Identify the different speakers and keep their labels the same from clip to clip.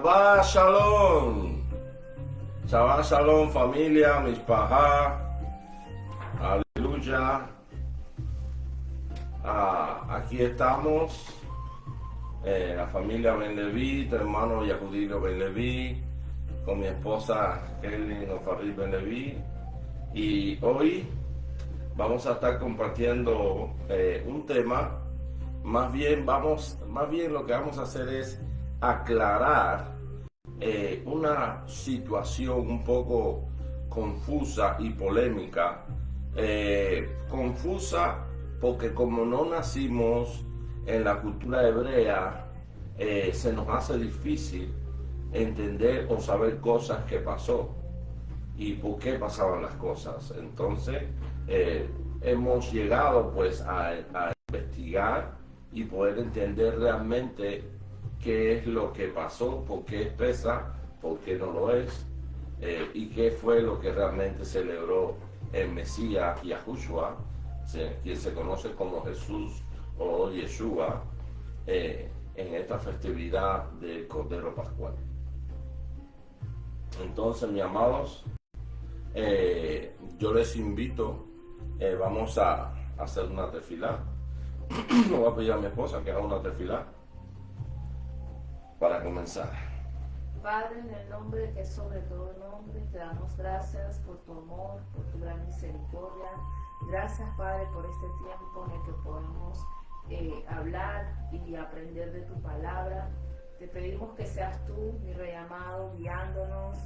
Speaker 1: Shabbat Shalom. Shabbat Shalom, familia, Mishpahá. Aleluya. Aquí estamos, la familia Ben Leví, tu hermano Yahudillo Ben Leví, con mi esposa Kelly Ofarid Ben Leví. Y hoy vamos a estar compartiendo un tema. Más bien lo que vamos a hacer es aclarar una situación un poco confusa y polémica. Confusa porque como no nacimos en la cultura hebrea, se nos hace difícil entender o saber cosas que pasó y por qué pasaban las cosas. Entonces hemos llegado pues a investigar y poder entender realmente qué es lo que pasó, por qué es pesa, por qué no lo es, y qué fue lo que realmente celebró el Mesías Yahushua, quien se conoce como Jesús o Yeshua, en esta festividad del Cordero Pascual. Entonces, mis amados, yo les invito, vamos a hacer una tefilá. Me voy a pedir a mi esposa que haga una tefilá para comenzar.
Speaker 2: Padre, en el nombre que es sobre todo nombre, te damos gracias por tu amor, por tu gran misericordia. Gracias, Padre, por este tiempo en el que podemos hablar y aprender de tu palabra. Te pedimos que seas tú, mi Rey amado, guiándonos,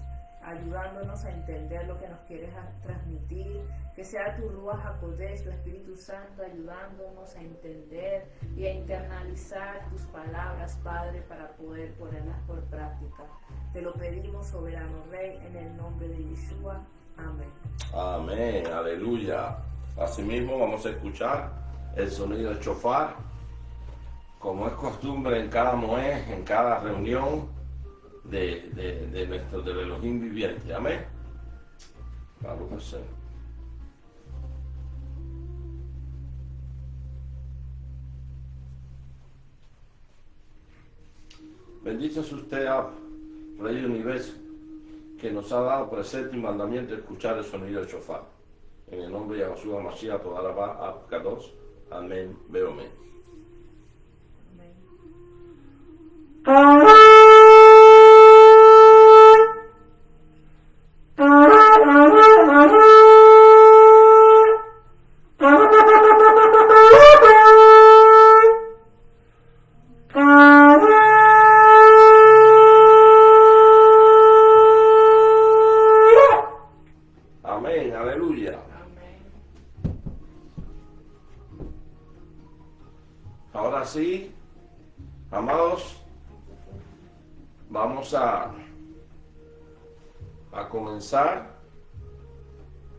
Speaker 2: ayudándonos a entender lo que nos quieres transmitir, que sea tu Ruach HaKodesh, tu Espíritu Santo, ayudándonos a entender y a internalizar tus palabras, Padre, para poder ponerlas por práctica. Te lo pedimos, soberano Rey, en el nombre de Yeshua. Amén.
Speaker 1: Amén, aleluya. Asimismo vamos a escuchar el sonido del shofar, como es costumbre en cada Moed, en cada reunión de nuestro del Elohim viviente. Amén. Baruch Hashem. Bendito es usted, Rey del Universo, que nos ha dado precepto y mandamiento de escuchar el sonido del shofar. En el nombre de Yahshua Mashiach, toda la paz, Abkados. Amén, Beomén. Amén, aleluya. Ahora sí, amados, vamos a comenzar.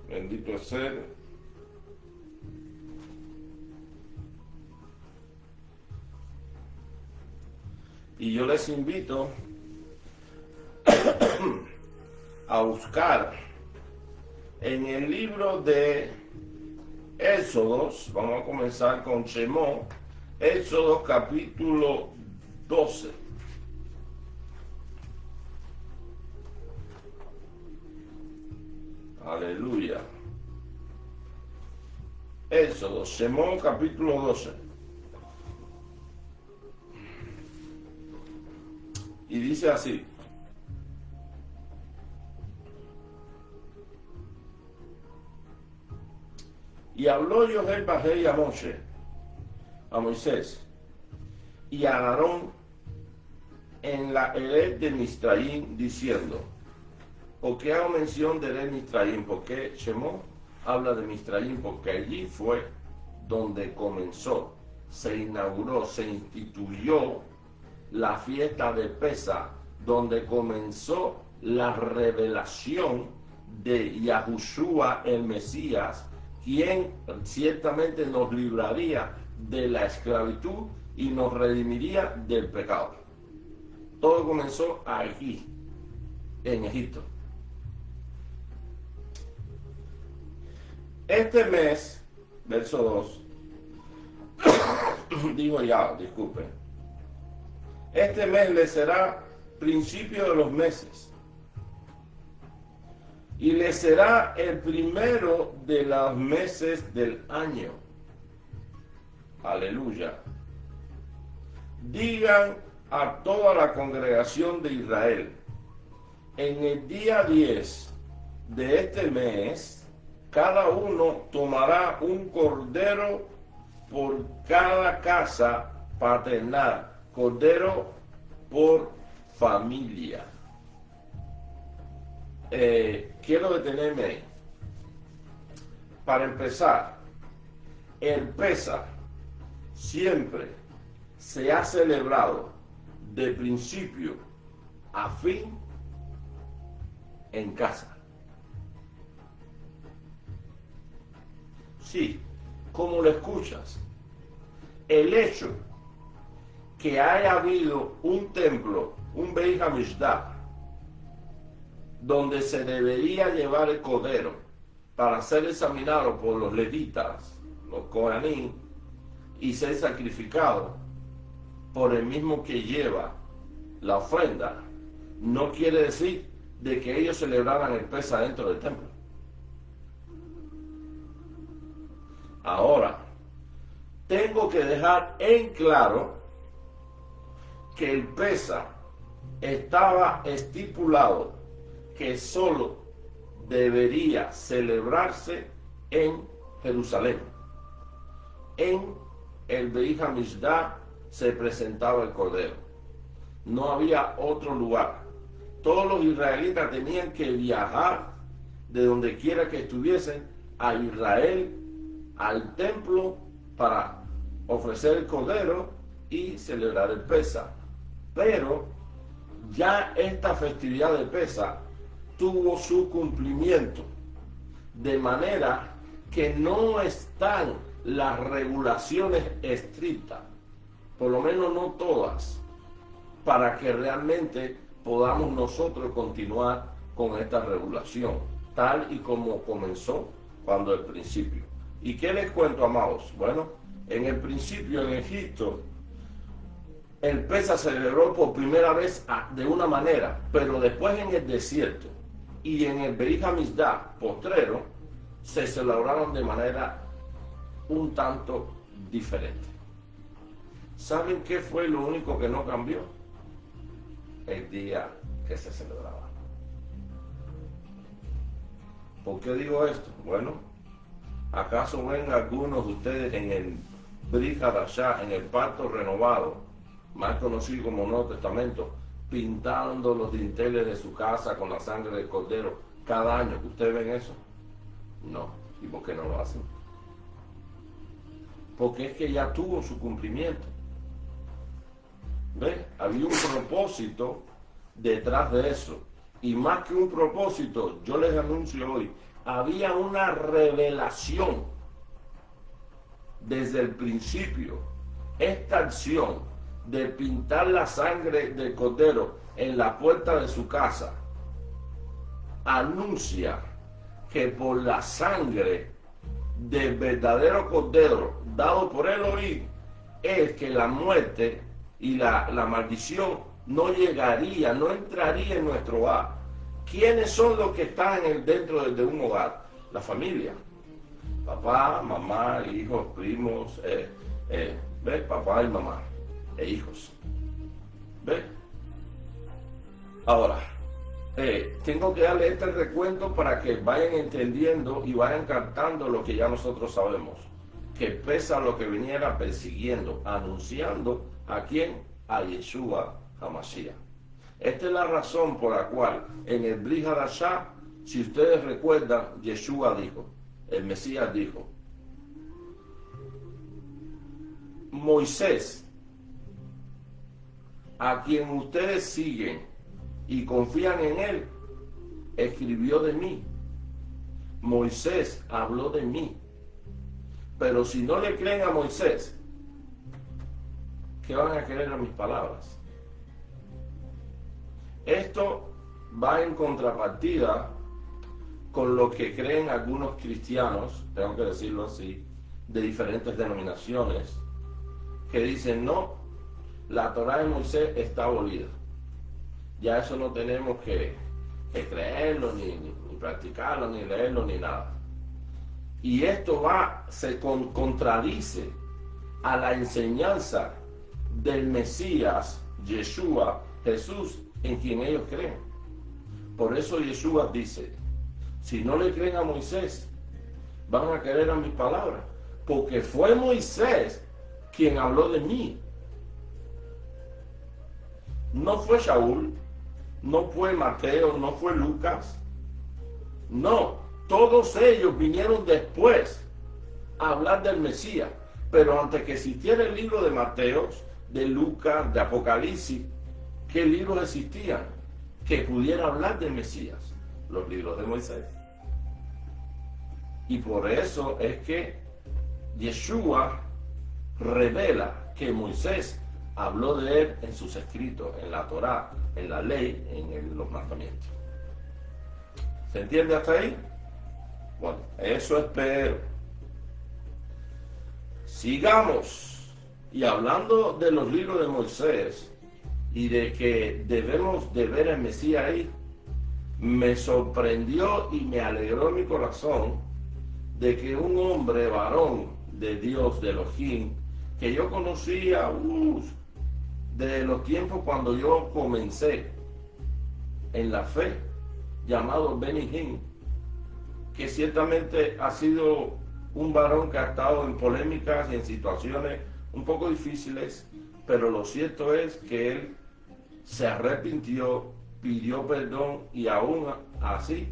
Speaker 1: Bendito es Él. Y yo les invito a buscar en el libro de Éxodos. Vamos a comenzar con Shemot, Éxodos capítulo 12. Aleluya. Éxodos, Shemot capítulo 12. Y dice así: y habló Yohel Bajei a Moshe, a Moisés, y a Aarón en la Ered de Misraim, diciendo: ¿por qué hago mención de Ered Misraim? Porque Shemot habla de Misraim, porque allí fue donde comenzó, se inauguró, se instituyó la fiesta de Pesa, donde comenzó la revelación de Yahushua el Mesías, quien ciertamente nos libraría de la esclavitud y nos redimiría del pecado. Todo comenzó aquí, en Egipto. Este mes, verso 2, digo ya, disculpen. Este mes le será principio de los meses, y le será el primero de los meses del año. Aleluya. Digan a toda la congregación de Israel, en el día 10 de este mes, cada uno tomará un cordero por cada casa paternal, cordero por familia. Quiero detenerme ahí. Para empezar, el Pesaj siempre se ha celebrado de principio a fin en casa. Sí, como lo escuchas, el hecho que haya habido un templo, un Beit HaMikdash, donde se debería llevar el cordero para ser examinado por los levitas, los Kohanim, y ser sacrificado por el mismo que lleva la ofrenda, no quiere decir de que ellos celebraran el Pesaj dentro del templo. Ahora, tengo que dejar en claro que el Pesaj estaba estipulado que solo debería celebrarse en Jerusalén. En el Beit HaMikdash se presentaba el cordero. No había otro lugar. Todos los israelitas tenían que viajar de donde quiera que estuviesen a Israel, al templo, para ofrecer el cordero y celebrar el Pesaj. Pero ya esta festividad de Pesaj tuvo su cumplimiento, de manera que no están las regulaciones estrictas, por lo menos no todas, para que realmente podamos nosotros continuar con esta regulación, tal y como comenzó cuando el principio. ¿Y qué les cuento, amados? Bueno, en el principio en Egipto, el Pesaj se celebró por primera vez de una manera, pero después en el desierto y en el Beit HaMikdash postrero se celebraron de manera un tanto diferente. ¿Saben qué fue lo único que no cambió? El día que se celebraba. ¿Por qué digo esto? Bueno, ¿acaso ven algunos de ustedes en el Brit Hadashah, en el pacto renovado, más conocido como Nuevo Testamento, pintando los dinteles de su casa con la sangre del cordero cada año? ¿Ustedes ven eso? No. ¿Y por qué no lo hacen? Porque es que ya tuvo su cumplimiento. ¿Ves? Había un propósito detrás de eso. Y más que un propósito, yo les anuncio hoy, había una revelación desde el principio. Esta acción de pintar la sangre del cordero en la puerta de su casa anuncia que por la sangre del verdadero cordero dado por Elohim es que la muerte y la maldición no llegaría, no entraría en nuestro hogar. ¿Quiénes son los que están dentro de un hogar? La familia. Papá, mamá, hijos, primos, ¿ves? Papá y mamá e hijos. ¿Ves? Ahora, tengo que darle este recuento para que vayan entendiendo y vayan captando lo que ya nosotros sabemos. Que pesa lo que viniera persiguiendo, anunciando a quién, a Yeshua HaMashiach. Esta es la razón por la cual en el Brit Hadashah, si ustedes recuerdan, Yeshua dijo, el Mesías dijo, Moisés, a quien ustedes siguen y confían en él, escribió de mí. Moisés habló de mí. Pero si no le creen a Moisés, ¿qué van a creer a mis palabras? Esto va en contrapartida con lo que creen algunos cristianos, tengo que decirlo así, de diferentes denominaciones, que dicen, no, la Torá de Moisés está abolida. ya eso no tenemos que creerlo, ni practicarlo, ni leerlo, ni nada. Y esto contradice a la enseñanza del Mesías, Yeshua, Jesús, en quien ellos creen. Por eso Yeshua dice, si no le creen a Moisés, van a creer a mis palabras, porque fue Moisés quien habló de mí. No fue Shaul, no fue Mateo, no fue Lucas. No, todos ellos vinieron después a hablar del Mesías. Pero antes que existiera el libro de Mateo, de Lucas, de Apocalipsis, ¿qué libros existían que pudiera hablar del Mesías? Los libros de Moisés. Y por eso es que Yeshua revela que Moisés habló de él en sus escritos, en la Torá, en la ley, en los mandamientos. ¿Se entiende hasta ahí? Bueno, eso espero. Sigamos. Y hablando de los libros de Moisés y de que debemos de ver al Mesías ahí, me sorprendió y me alegró mi corazón de que un hombre varón de Dios, de Elohim, que yo conocía de los tiempos cuando yo comencé en la fe, llamado Benny Hinn, que ciertamente ha sido un varón que ha estado en polémicas y en situaciones un poco difíciles, pero lo cierto es que él se arrepintió, pidió perdón y aún así,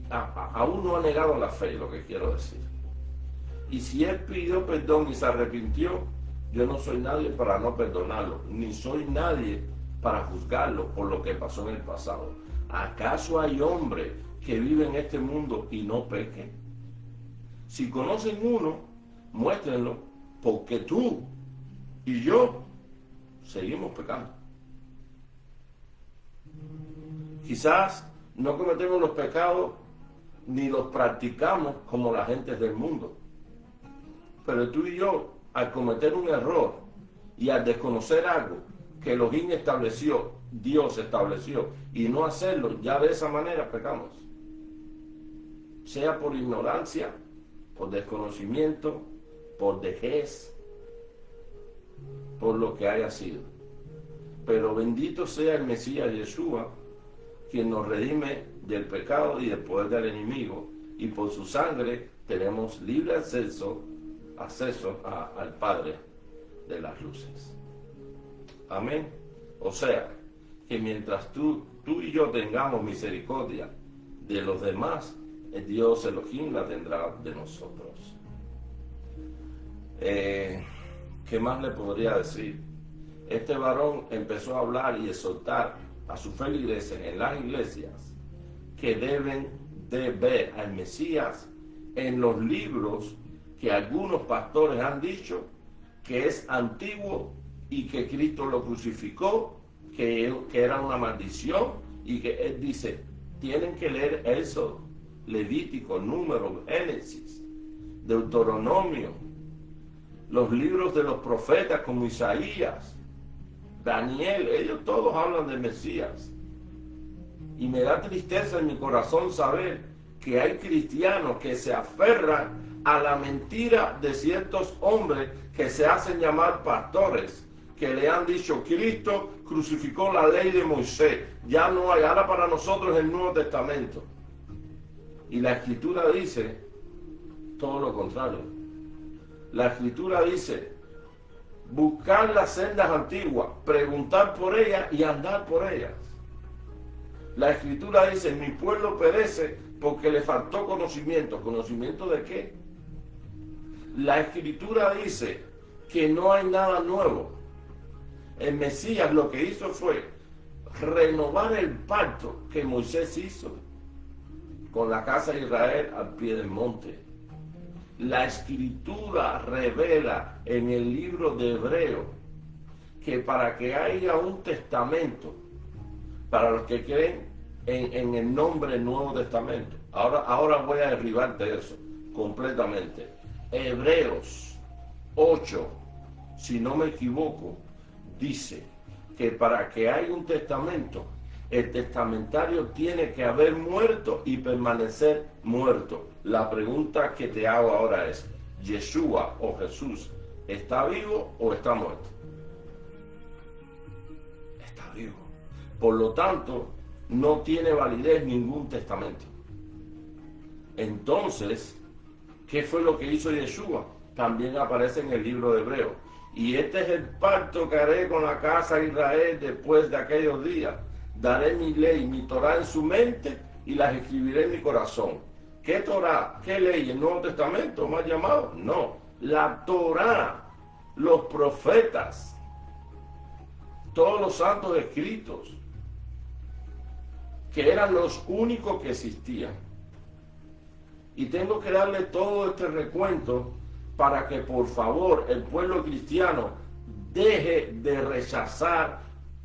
Speaker 1: aún no ha negado la fe, lo que quiero decir. Y si él pidió perdón y se arrepintió, yo no soy nadie para no perdonarlo, ni soy nadie para juzgarlo por lo que pasó en el pasado. ¿Acaso hay hombres que viven en este mundo y no pequen? Si conocen uno, muéstrenlo, porque tú y yo seguimos pecando. Quizás no cometemos los pecados ni los practicamos como la gente del mundo. Pero tú y yo, al cometer un error y al desconocer algo que Elohim estableció, Dios estableció, y no hacerlo, ya de esa manera pecamos. Sea por ignorancia, por desconocimiento, por vejez, por lo que haya sido. Pero bendito sea el Mesías Yeshua, quien nos redime del pecado y del poder del enemigo, y por su sangre tenemos libre acceso al Padre de las luces. Amén. O sea, que mientras tú y yo tengamos misericordia de los demás, el Dios Elohim la tendrá de nosotros. ¿Qué más le podría decir? Este varón empezó a hablar y exhortar a sus feligreses en las iglesias que deben de ver al Mesías en los libros que algunos pastores han dicho que es antiguo y que Cristo lo crucificó, que era una maldición, y que él dice, tienen que leer eso, Levítico, Número, Génesis, Deuteronomio, los libros de los profetas como Isaías, Daniel, ellos todos hablan del Mesías. Y me da tristeza en mi corazón saber que hay cristianos que se aferran a la mentira de ciertos hombres que se hacen llamar pastores, que le han dicho, Cristo crucificó la ley de Moisés, ya no hay, ahora para nosotros el Nuevo Testamento. Y la Escritura dice todo lo contrario. La Escritura dice, buscar las sendas antiguas, preguntar por ellas y andar por ellas. La Escritura dice, mi pueblo perece porque le faltó conocimiento. ¿Conocimiento de qué? La Escritura dice que no hay nada nuevo. El Mesías lo que hizo fue renovar el pacto que Moisés hizo con la casa de Israel al pie del monte. La Escritura revela en el libro de Hebreo que para que haya un testamento para los que creen en el nombre del Nuevo Testamento. Ahora voy a derribarte eso completamente. Hebreos 8, si no me equivoco, dice que para que haya un testamento El testamentario tiene que haber muerto y permanecer muerto. La pregunta que te hago ahora es, ¿Yeshua o Jesús está vivo o está muerto? Está vivo. Por lo tanto, no tiene validez ningún testamento. Entonces, ¿qué fue lo que hizo Yeshua? También aparece en el libro de Hebreos. Y este es el pacto que haré con la casa de Israel después de aquellos días. Daré mi ley, mi Torah en su mente y las escribiré en mi corazón. ¿Qué Torah? ¿Qué ley? ¿El Nuevo Testamento más llamado? No. La Torah, los profetas, todos los santos escritos, que eran los únicos que existían. Y tengo que darle todo este recuento para que por favor el pueblo cristiano deje de rechazar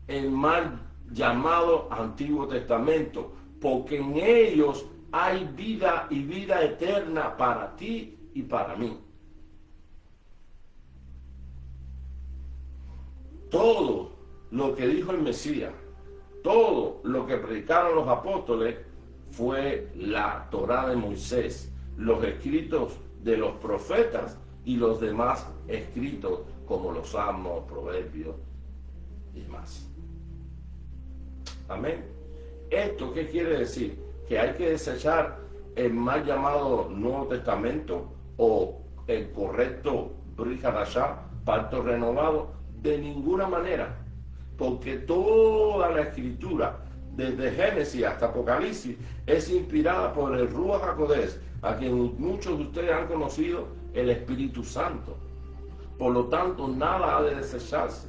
Speaker 1: el mal llamado Antiguo Testamento, porque en ellos hay vida y vida eterna para ti y para mí. Todo lo que dijo el Mesías, todo lo que predicaron los apóstoles fue la Torá de Moisés, los escritos de los profetas y los demás escritos como los Salmos, Proverbios y demás. Amén. ¿Esto qué quiere decir? Que hay que desechar el mal llamado Nuevo Testamento o el correcto Brit Hadashah, pacto renovado. De ninguna manera, porque toda la escritura, desde Génesis hasta Apocalipsis, es inspirada por el Ruach HaKodesh, a quien muchos de ustedes han conocido, el Espíritu Santo. Por lo tanto, nada ha de desecharse.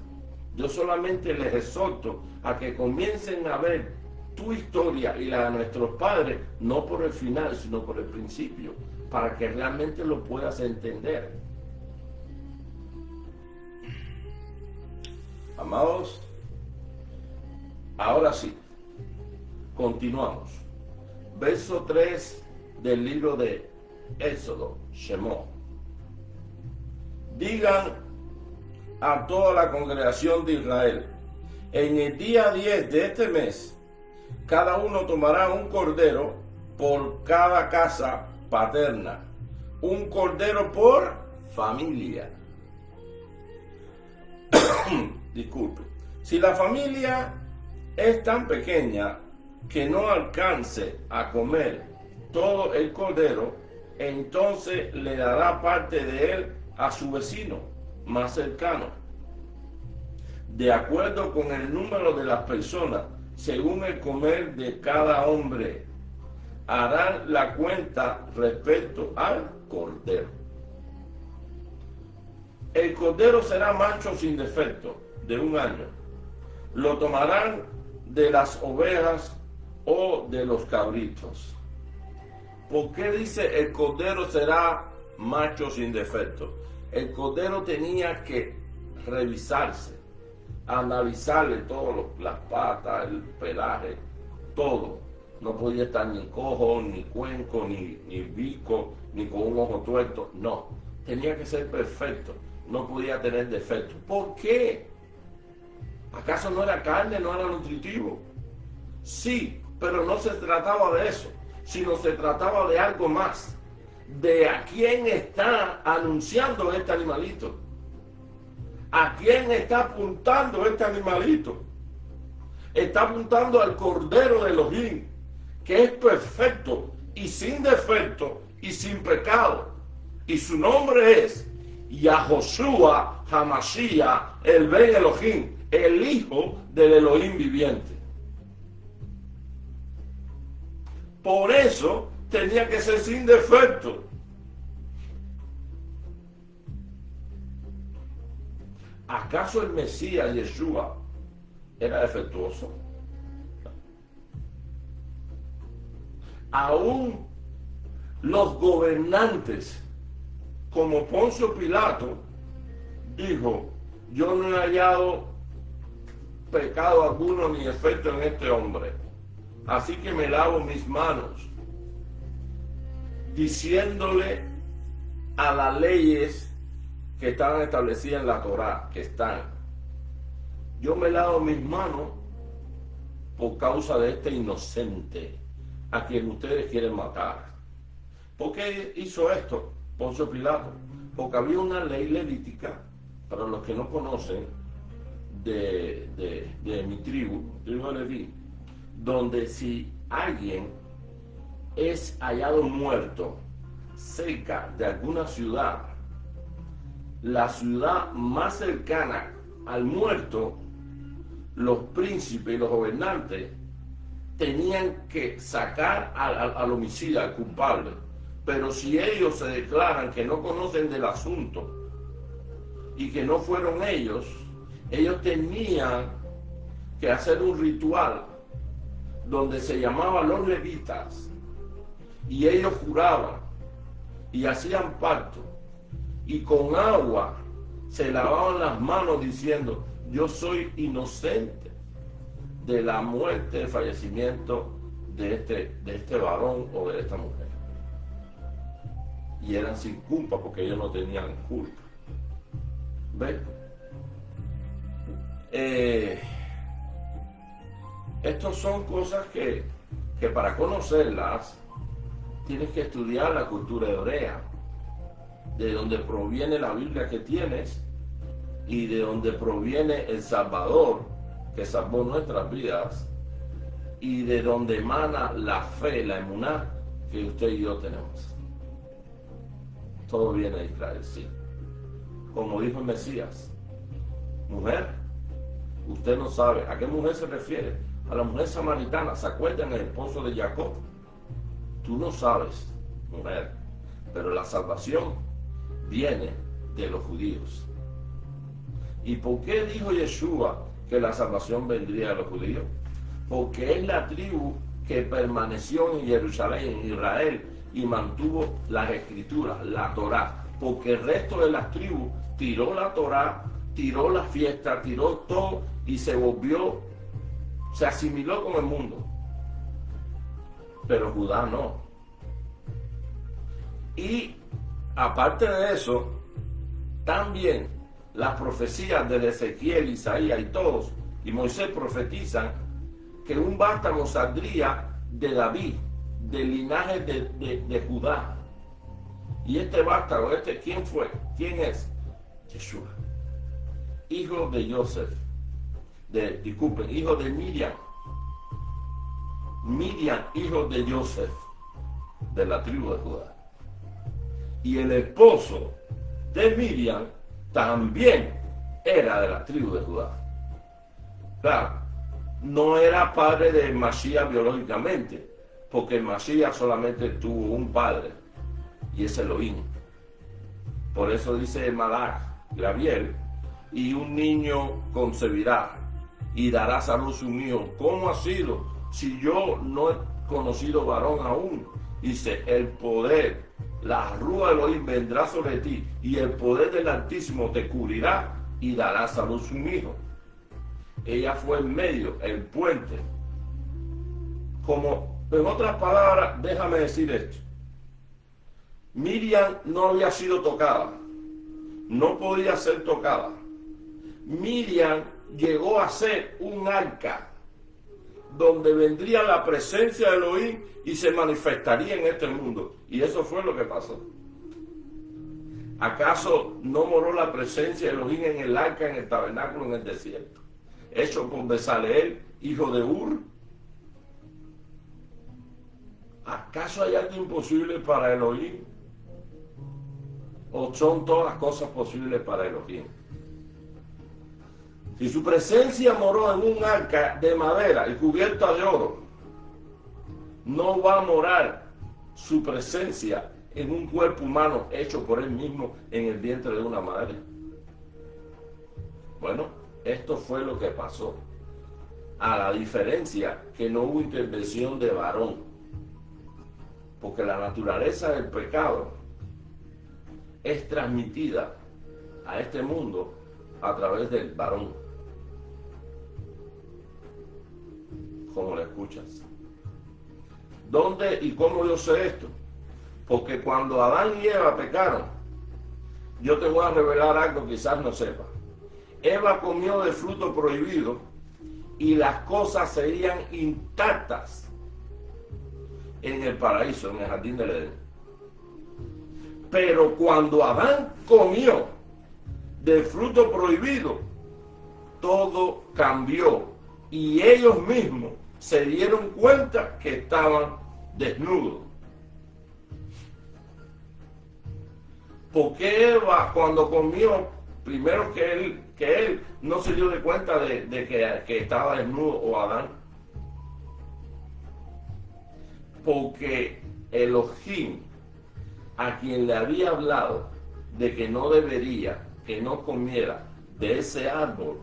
Speaker 1: Yo solamente les exhorto a que comiencen a ver tu historia y la de nuestros padres, no por el final, sino por el principio, para que realmente lo puedas entender. Amados, ahora sí, continuamos. Verso 3 del libro de Éxodo, Shemot. Digan a toda la congregación de Israel, en el día 10 de este mes, cada uno tomará un cordero por cada casa paterna, un cordero por familia. Disculpe, si la familia es tan pequeña que no alcance a comer todo el cordero, entonces le dará parte de él a su vecino más cercano, de acuerdo con el número de las personas, según el comer de cada hombre. Harán la cuenta respecto al cordero. El cordero será macho sin defecto, de 1 año. Lo tomarán de las ovejas o de los cabritos. ¿Por qué dice el cordero será macho sin defecto? El cordero tenía que revisarse, analizarle todas las patas, el pelaje, todo. No podía estar ni cojo, ni cuenco, ni bico, ni con un ojo tuerto. No, tenía que ser perfecto. No podía tener defectos. ¿Por qué? ¿Acaso no era carne, no era nutritivo? Sí, pero no se trataba de eso, sino se trataba de algo más. De a quién está anunciando este animalito. ¿A quién está apuntando este animalito? Está apuntando al Cordero de Elohim, que es perfecto y sin defecto y sin pecado. Y su nombre es Yahoshua Hamashiach, el Ben Elohim, el Hijo del Elohim viviente. Por eso tenía que ser sin defecto. ¿Acaso el Mesías Yeshua era defectuoso? Aún los gobernantes, como Poncio Pilato, dijo: yo no he hallado pecado alguno ni defecto en este hombre, así que me lavo mis manos, diciéndole a las leyes que estaban establecidas en la Torá, que están: yo me lavo mis manos por causa de este inocente a quien ustedes quieren matar. ¿Por qué hizo esto Poncio Pilato? Porque había una ley levítica, para los que no conocen, de mi tribu de Leví, donde si alguien es hallado muerto cerca de alguna ciudad, la ciudad más cercana al muerto, los príncipes y los gobernantes tenían que sacar al homicida, al culpable. Pero si ellos se declaran que no conocen del asunto y que no fueron ellos tenían que hacer un ritual donde se llamaba los levitas, y ellos juraban y hacían pacto y con agua se lavaban las manos diciendo: yo soy inocente de la muerte, del fallecimiento de este varón o de esta mujer. Y eran sin culpa porque ellos no tenían culpa. ¿Ven? Estas son cosas que para conocerlas tienes que estudiar la cultura hebrea, de donde proviene la Biblia que tienes y de donde proviene el Salvador que salvó nuestras vidas, y de donde emana la fe, la emuná que usted y yo tenemos. Todo viene de Israel, sí. Como dijo el Mesías: mujer, usted no sabe. ¿A qué mujer se refiere? A la mujer samaritana. ¿Se acuerdan del esposo de Jacob? Tú no sabes, mujer, pero la salvación viene de los judíos. ¿Y por qué dijo Yeshua que la salvación vendría de los judíos? Porque es la tribu que permaneció en Jerusalén, en Israel, y mantuvo las escrituras, la Torá. Porque el resto de las tribus tiró la Torá, tiró la fiesta, tiró todo y se asimiló con el mundo. Pero Judá no. Y aparte de eso, también las profecías de Ezequiel, Isaías y todos, y Moisés profetizan que un vástago saldría de David, del linaje de Judá. Y este vástago, ¿quién fue? ¿Quién es? Yeshua, hijo de Joseph, hijo de Miriam. Miriam, hijo de Joseph, de la tribu de Judá. Y el esposo de Miriam también era de la tribu de Judá. Claro, no era padre de Mashiach biológicamente, porque el Mashiach solamente tuvo un padre, y es Elohim. Por eso dice el Malach, Gabriel: y un niño concebirá y dará a luz un hijo. ¿Cómo ha sido? Si yo no he conocido varón aún. Dice: el poder, la rúa de Elohim vendrá sobre ti, y el poder del Altísimo te cubrirá y darás a luz un hijo. Ella fue en medio, el puente. Como, en otras palabras, déjame decir esto: Miriam no había sido tocada, no podía ser tocada. Miriam llegó a ser un arca donde vendría la presencia de Elohim y se manifestaría en este mundo. Y eso fue lo que pasó. ¿Acaso no moró la presencia de Elohim en el arca, en el tabernáculo, en el desierto, hecho por Bezaleel, hijo de Ur? ¿Acaso hay algo imposible para Elohim? ¿O son todas cosas posibles para Elohim? Si su presencia moró en un arca de madera y cubierta de oro, no va a morar su presencia en un cuerpo humano hecho por él mismo en el vientre de una madre. Bueno, esto fue lo que pasó. A la diferencia que no hubo intervención de varón, porque la naturaleza del pecado es transmitida a este mundo a través del varón. ¿Cómo lo escuchas? ¿Dónde y cómo yo sé esto? Porque cuando Adán y Eva pecaron, yo te voy a revelar algo que quizás no sepas. Eva comió del fruto prohibido y las cosas serían intactas en el paraíso, en el jardín del Edén. Pero cuando Adán comió del fruto prohibido, todo cambió y ellos mismos se dieron cuenta que estaban desnudos. Porque Eva, cuando comió, primero que él no se dio de cuenta de que estaba desnudo, o Adán? Porque Elohim, a quien le había hablado de que no debería, que no comiera de ese árbol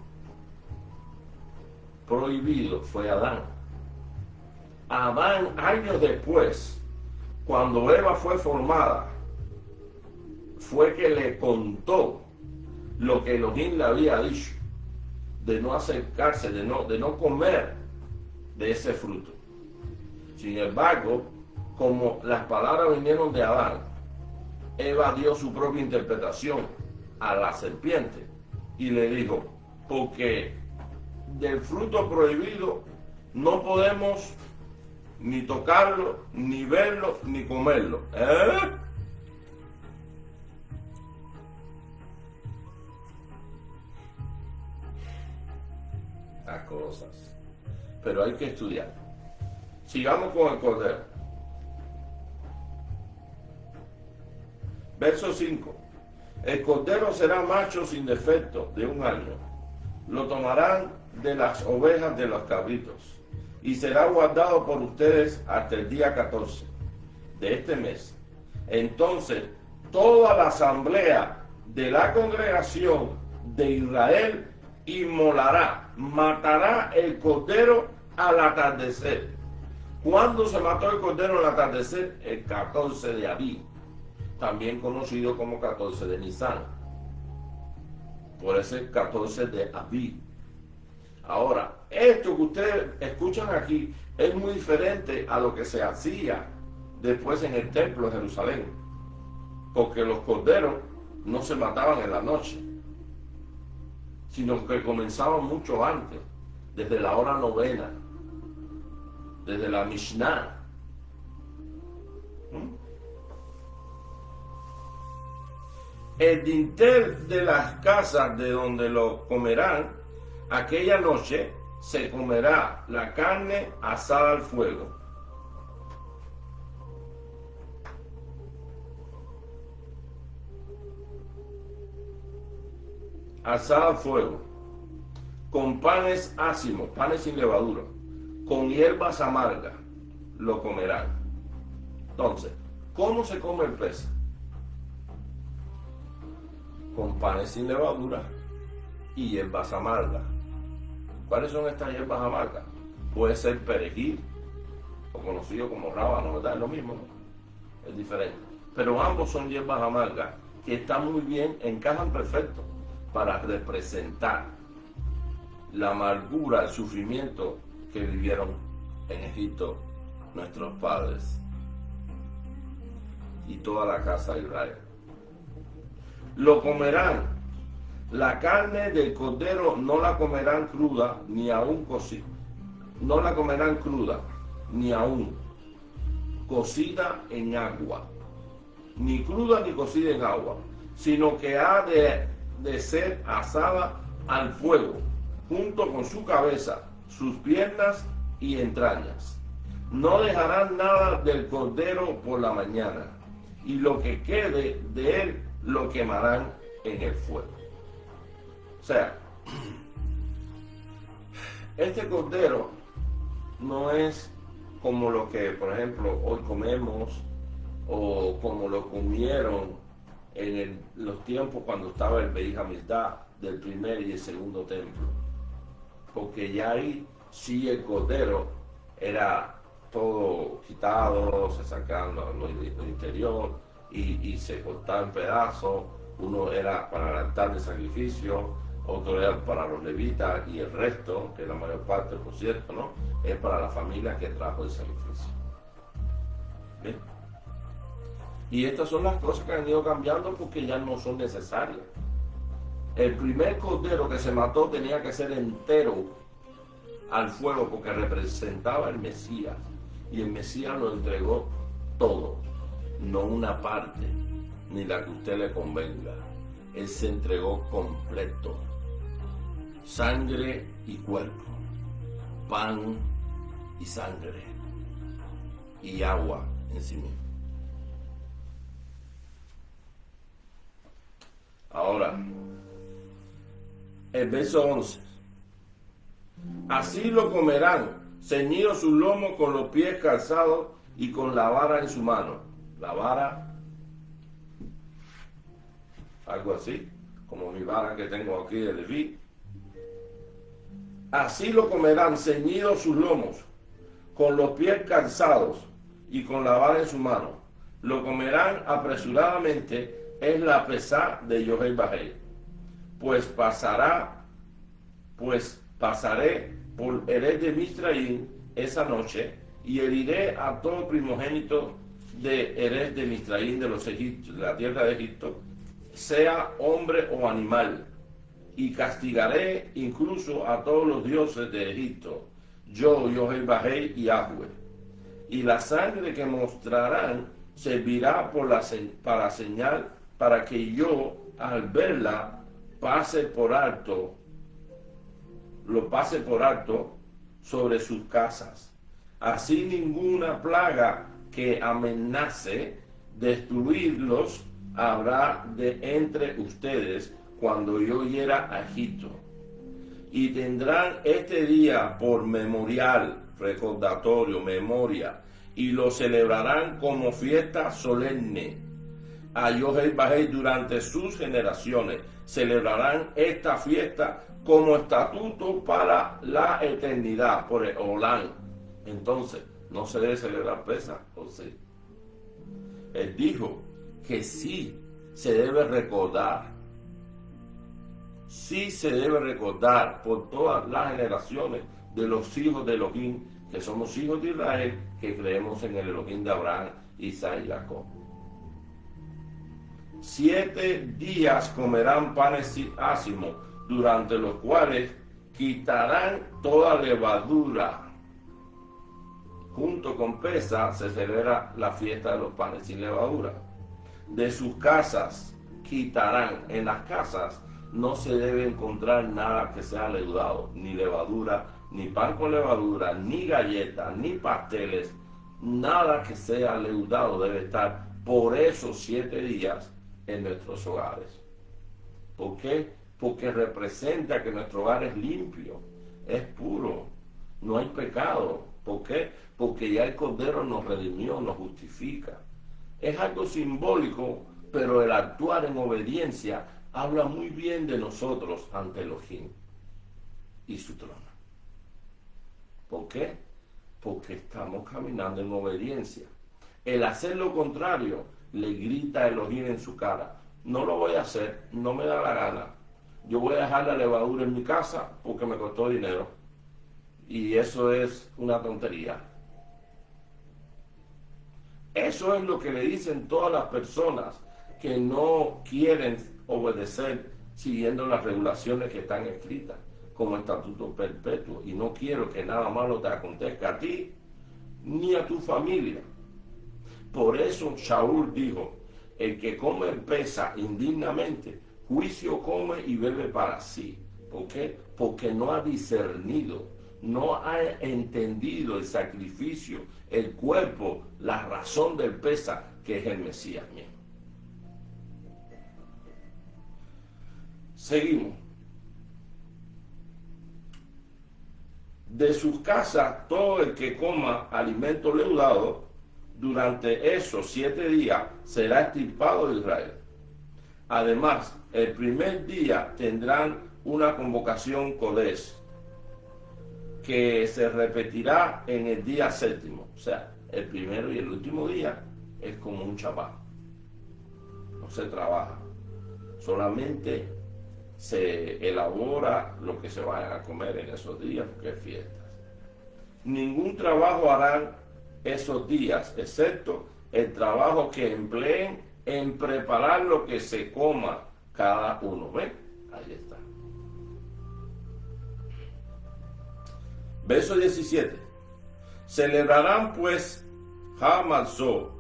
Speaker 1: prohibido, fue Adán. Adán, años después, cuando Eva fue formada, fue que le contó lo que Elohim le había dicho, de no acercarse, de no comer de ese fruto. Sin embargo, como las palabras vinieron de Adán, Eva dio su propia interpretación a la serpiente y le dijo, porque del fruto prohibido no podemos ni tocarlo, ni verlo, ni comerlo. Las cosas. Pero hay que estudiar. Sigamos con el Cordero. Verso 5. El Cordero será macho sin defecto de 1 año. Lo tomarán de las ovejas de los cabritos y será guardado por ustedes hasta el día 14 de este mes. Entonces, toda la asamblea de la congregación de Israel matará el cordero al atardecer. ¿Cuándo se mató el cordero al atardecer? El 14 de Abí, también conocido como 14 de Nisan. Por eso el 14 de Abí. Ahora, esto que ustedes escuchan aquí es muy diferente a lo que se hacía después en el templo de Jerusalén, porque los corderos no se mataban en la noche, sino que comenzaban mucho antes, desde la hora 9, desde la Mishnah. El dintel de las casas de donde lo comerán, aquella noche se comerá la carne asada al fuego. Asada al fuego, con panes ácimos, panes sin levadura, con hierbas amargas, lo comerán. Entonces, ¿cómo se come el pez? Con panes sin levadura y hierbas amargas. ¿Cuáles son estas hierbas amargas? Puede ser perejil, o conocido como rábano, ¿verdad? Es lo mismo, ¿no? Es diferente. Pero ambos son hierbas amargas que están muy bien, encajan perfecto para representar la amargura, el sufrimiento que vivieron en Egipto nuestros padres y toda la casa de Israel. Lo comerán. La carne del cordero no la comerán cruda ni aún cocida. No la comerán cruda ni aún cocida en agua. Ni cruda ni cocida en agua, sino que ha de ser asada al fuego, junto con su cabeza, sus piernas y entrañas. No dejarán nada del cordero por la mañana, y lo que quede de él lo quemarán en el fuego. O sea, este cordero no es como lo que, por ejemplo, hoy comemos, o como lo comieron en los tiempos cuando estaba el Beis Hamikdash del primer y el segundo templo, porque ya ahí sí el cordero era todo quitado, se sacaban lo interior y se cortaba en pedazos. Uno era para el altar de sacrificio, otro era para los levitas, y el resto, que la mayor parte, por cierto, ¿no?, es para la familia que trajo el sacrificio. ¿Bien? Y estas son las cosas que han ido cambiando porque ya no son necesarias. El primer cordero que se mató tenía que ser entero al fuego porque representaba el Mesías. Y el Mesías lo entregó todo, no una parte, ni la que a usted le convenga. Él se entregó completo. Sangre y cuerpo, pan y sangre, y agua en sí mismo. Ahora, el verso 11. Así lo comerán, ceñidos sus lomos con los pies calzados y con la vara en su mano. La vara, algo así, como mi vara que tengo aquí de Leví. Así lo comerán, ceñidos sus lomos, con los pies calzados y con la vara en su mano. Lo comerán apresuradamente, es la pesá de Yohei Bajei. Pues pasaré por Erez de Misraín esa noche y heriré a todo primogénito de Erez de Misraín, de los egipcios, de la tierra de Egipto, sea hombre o animal, y castigaré incluso a todos los dioses de Egipto, yo, Yohei Bajei y Yahweh. Y la sangre que mostrarán servirá para señal, para que yo, al verla, lo pase por alto sobre sus casas. Así ninguna plaga que amenace destruirlos habrá de entre ustedes cuando yo hiera a Egipto. Y tendrán este día por memorial, recordatorio, memoria, y lo celebrarán como fiesta solemne a Yohei Bajei durante sus generaciones. Celebrarán esta fiesta como estatuto para la eternidad, por el Olán. Entonces, ¿no se debe celebrar Pesaj? ¿O sí? Él dijo que sí se debe recordar. Sí se debe recordar por todas las generaciones de los hijos de Elohim, que somos hijos de Israel, que creemos en el Elohim de Abraham, Isaac y Jacob. 7 días comerán panes ácimos, durante los cuales quitarán toda levadura. Junto con Pesaj se celebra la fiesta de los panes sin levadura. De sus casas quitarán. En las casas no se debe encontrar nada que sea leudado, ni levadura, ni pan con levadura, ni galletas, ni pasteles. Nada que sea leudado debe estar por esos 7 días en nuestros hogares. ¿Por qué? Porque representa que nuestro hogar es limpio, es puro, no hay pecado. ¿Por qué? Porque ya el Cordero nos redimió, nos justifica. Es algo simbólico, pero el actuar en obediencia habla muy bien de nosotros ante Elohim y su trono. ¿Por qué? Porque estamos caminando en obediencia. El hacer lo contrario le grita a Elohim en su cara: no lo voy a hacer, no me da la gana. Yo voy a dejar la levadura en mi casa porque me costó dinero. Y eso es una tontería. Eso es lo que le dicen todas las personas que no quieren obedecer siguiendo las regulaciones que están escritas como estatuto perpetuo. Y no quiero que nada malo te acontezca a ti ni a tu familia. Por eso Shaul dijo: el que come pesa indignamente, juicio come y bebe para sí. ¿Por qué? Porque no ha discernido, no ha entendido el sacrificio, el cuerpo, la razón del Pesaj, que es el Mesías mismo. Seguimos. De sus casas todo el que coma alimento leudado durante esos 7 días será extirpado de Israel. Además, el primer día tendrán una convocación Kodesh, que se repetirá en el día 7º. O sea, el primero y el último día es como un Shabbat. No se trabaja. Solamente se elabora lo que se vaya a comer en esos días, porque es fiestas. Ningún trabajo harán esos días, excepto el trabajo que empleen en preparar lo que se coma cada uno. ¿Ven? Ahí está. Verso 17. Celebrarán pues Hamatzot,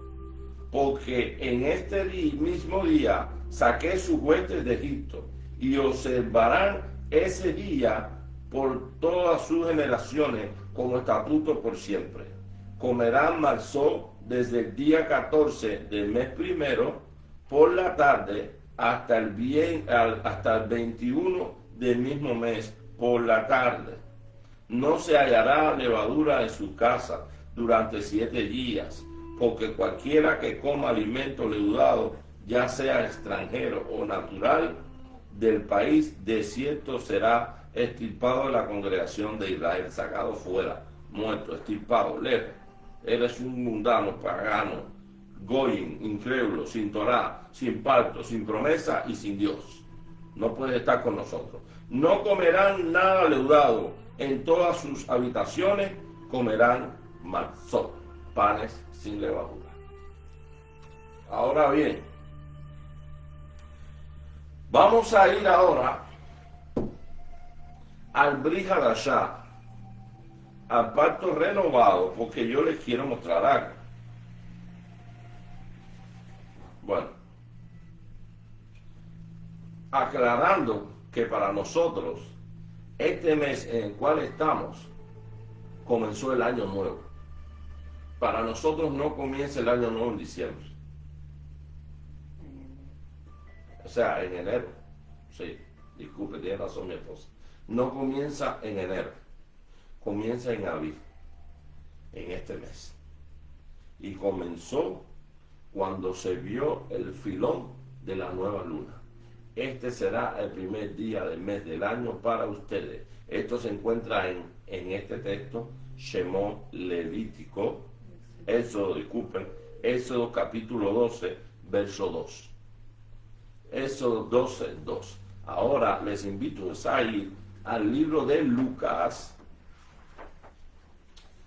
Speaker 1: porque en este mismo día saqué sus huestes de Egipto, y observarán ese día por todas sus generaciones como estatuto por siempre. Comerán Matzot desde el día 14 del mes primero por la tarde hasta el 21 del mismo mes por la tarde. No se hallará levadura en su casa durante 7 días, porque cualquiera que coma alimento leudado, ya sea extranjero o natural, del país, de cierto será extirpado de la congregación de Israel, sacado fuera, muerto, extirpado, lejos. Eres un mundano, pagano, goyim, incrédulo, sin Torah, sin pacto, sin promesa y sin Dios. No puedes estar con nosotros. No comerán nada leudado. En todas sus habitaciones comerán matzot, panes sin levadura. Ahora bien, vamos a ir ahora al Brit Hadashah, al pacto renovado, porque yo les quiero mostrar algo. Bueno, aclarando que para nosotros este mes en el cual estamos comenzó el año nuevo. Para nosotros no comienza el año nuevo en diciembre. O sea, en enero. Sí, disculpe, tiene razón mi esposa. No comienza en enero. Comienza en abril. En este mes. Y comenzó cuando se vio el filón de la nueva luna. Este será el primer día del mes del año para ustedes. Esto se encuentra en este texto, Shemot Levítico, Éxodo capítulo 12, verso 2. Éxodo 12, 2. Ahora les invito a ir al libro de Lucas.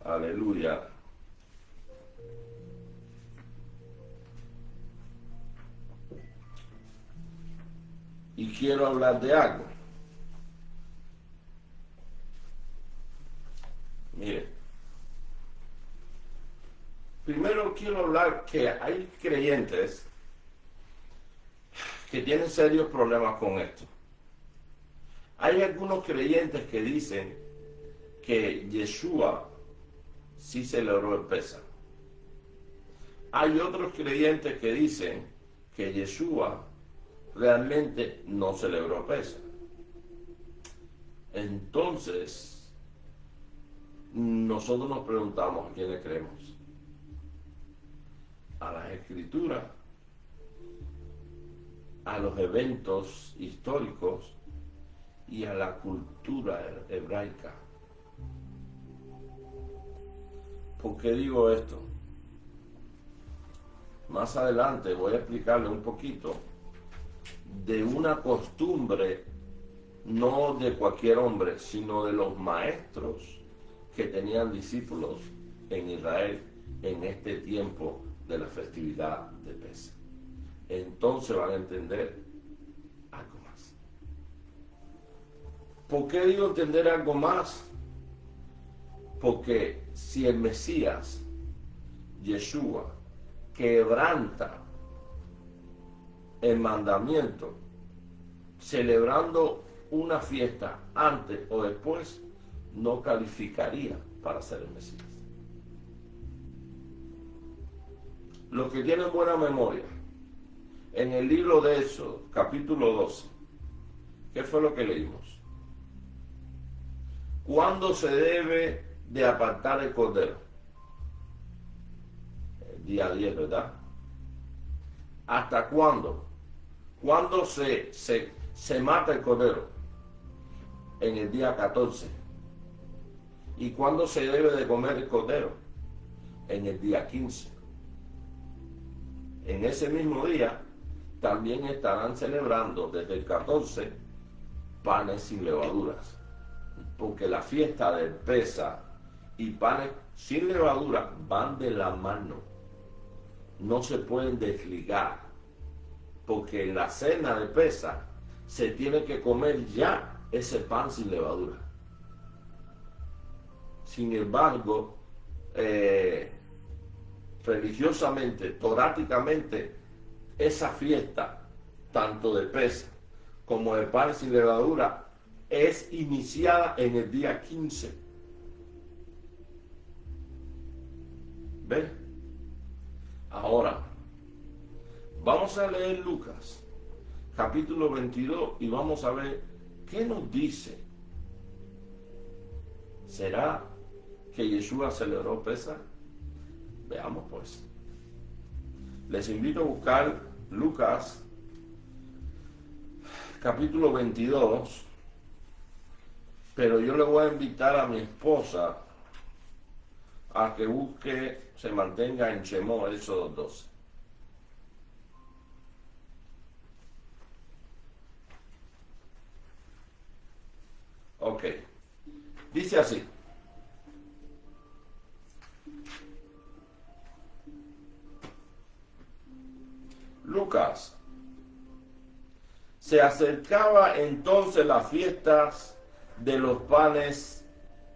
Speaker 1: Aleluya. Y quiero hablar de algo. Mire, primero quiero hablar que hay creyentes que tienen serios problemas con esto. Hay algunos creyentes que dicen que Yeshua sí celebró el Pesaj. Hay otros creyentes que dicen que Yeshua realmente no celebró Pesaj. Entonces, nosotros nos preguntamos a quién le creemos. A las escrituras, a los eventos históricos y a la cultura hebraica. ¿Por qué digo esto? Más adelante voy a explicarle un poquito de una costumbre, no de cualquier hombre, sino de los maestros que tenían discípulos en Israel en este tiempo de la festividad de Pesaj. Entonces van a entender algo más. ¿Por qué digo entender algo más? Porque si el Mesías, Yeshua, quebranta el mandamiento celebrando una fiesta antes o después, no calificaría para ser el Mesías. Los que tienen buena memoria, en el libro de Éxodo, capítulo 12, ¿qué fue lo que leímos? ¿Cuándo se debe de apartar el cordero? El día 10, ¿verdad? ¿Hasta cuándo? ¿Cuándo se mata el cordero? En el día 14. ¿Y cuándo se debe de comer el cordero? En el día 15. En ese mismo día también estarán celebrando desde el 14 panes sin levaduras, porque la fiesta del Pesaj y panes sin levadura van de la mano, no se pueden desligar, porque en la cena de Pesaj se tiene que comer ya ese pan sin levadura. Sin embargo, religiosamente, toráticamente, esa fiesta, tanto de Pesaj como de pan sin levadura, es iniciada en el día 15. ¿Ven? Ahora, vamos a leer Lucas, capítulo 22, y vamos a ver qué nos dice. ¿Será que Yeshua celebró Pesaj? Veamos pues. Les invito a buscar Lucas, capítulo 22, pero yo le voy a invitar a mi esposa a que busque, se mantenga en Shemot, Éxodo 12. Ok, dice así. Lucas. Se acercaba entonces las fiestas de los panes